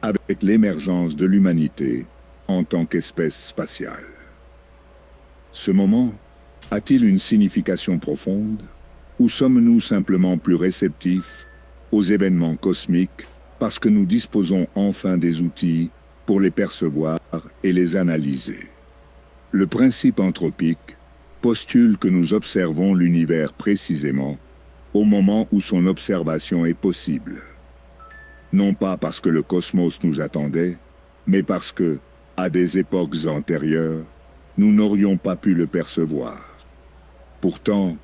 avec l'émergence de l'humanité en tant qu'espèce spatiale. Ce moment a-t-il une signification profonde, ou sommes-nous simplement plus réceptifs aux événements cosmiques parce que nous disposons enfin des outils pour les percevoir et les analyser? Le principe anthropique postule que nous observons l'univers précisément au moment où son observation est possible. Non pas parce que le cosmos nous attendait, mais parce que, à des époques antérieures, nous n'aurions pas pu le percevoir. Pourtant,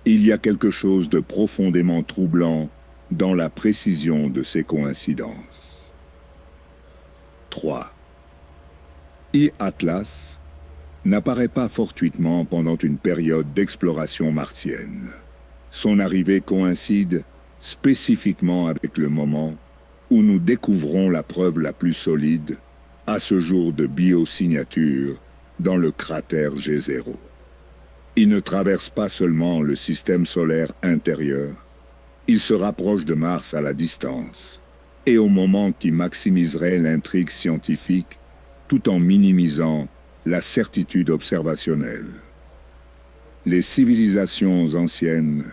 il y a quelque chose de profondément troublant dans la précision de ces coïncidences. 3. I-Atlas n'apparaît pas fortuitement pendant une période d'exploration martienne. Son arrivée coïncide spécifiquement avec le moment où nous découvrons la preuve la plus solide à ce jour de biosignature dans le cratère G0. Il ne traverse pas seulement le système solaire intérieur, il se rapproche de Mars à la distance, et au moment qui maximiserait l'intrigue scientifique tout en minimisant la certitude observationnelle. Les civilisations anciennes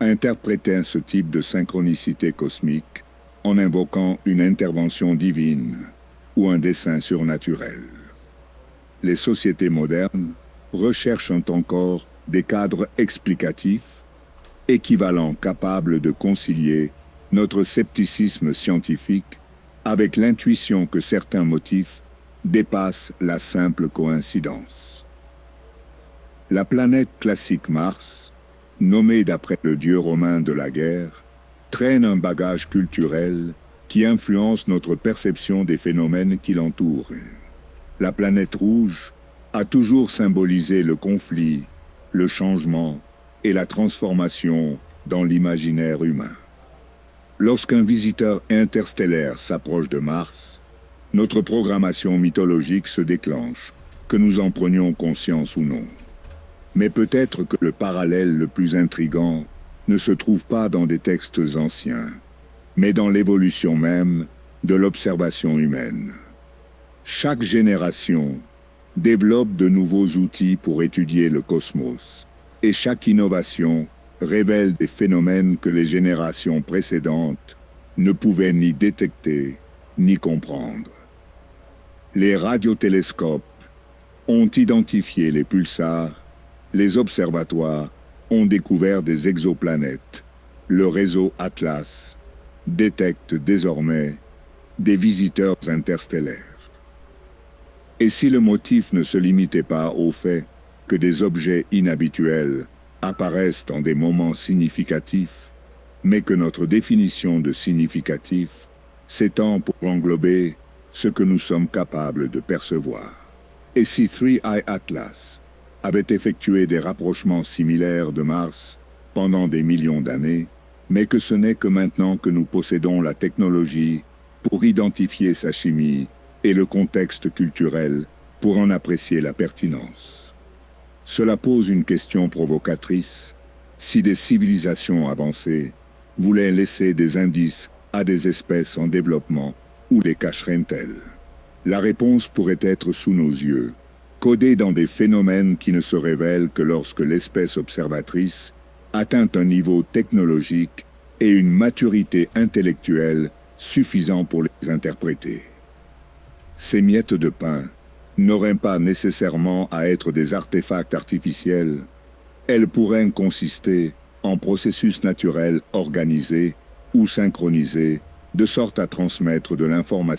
interprétaient ce type de synchronicité cosmique en invoquant une intervention divine ou un dessein surnaturel. Les sociétés modernes recherchent encore des cadres explicatifs, équivalents capables de concilier notre scepticisme scientifique avec l'intuition que certains motifs dépassent la simple coïncidence. La planète classique Mars, nommée d'après le dieu romain de la guerre, traîne un bagage culturel qui influence notre perception des phénomènes qui l'entourent. La planète rouge a toujours symbolisé le conflit, le changement et la transformation dans l'imaginaire humain. Lorsqu'un visiteur interstellaire s'approche de Mars, notre programmation mythologique se déclenche, que nous en prenions conscience ou non. Mais peut-être que le parallèle le plus intrigant ne se trouve pas dans des textes anciens, mais dans l'évolution même de l'observation humaine. Chaque génération développe de nouveaux outils pour étudier le cosmos, et chaque innovation révèle des phénomènes que les générations précédentes ne pouvaient ni détecter ni comprendre. Les radiotélescopes ont identifié les pulsars, les observatoires ont découvert des exoplanètes, le réseau Atlas détecte désormais des visiteurs interstellaires. Et si le motif ne se limitait pas au fait que des objets inhabituels apparaissent en des moments significatifs, mais que notre définition de significatif s'étend pour englober ce que nous sommes capables de percevoir. Et si 3i Atlas avait effectué des rapprochements similaires de Mars pendant des millions d'années, mais que ce n'est que maintenant que nous possédons la technologie pour identifier sa chimie et le contexte culturel pour en apprécier la pertinence. Cela pose une question provocatrice. Si des civilisations avancées voulaient laisser des indices à des espèces en développement, où les cacheraient-elles? La réponse pourrait être sous nos yeux, codée dans des phénomènes qui ne se révèlent que lorsque l'espèce observatrice atteint un niveau technologique et une maturité intellectuelle suffisant pour les interpréter. Ces miettes de pain n'auraient pas nécessairement à être des artefacts artificiels. Elles pourraient consister en processus naturels organisés ou synchronisés, de sorte à transmettre de l'information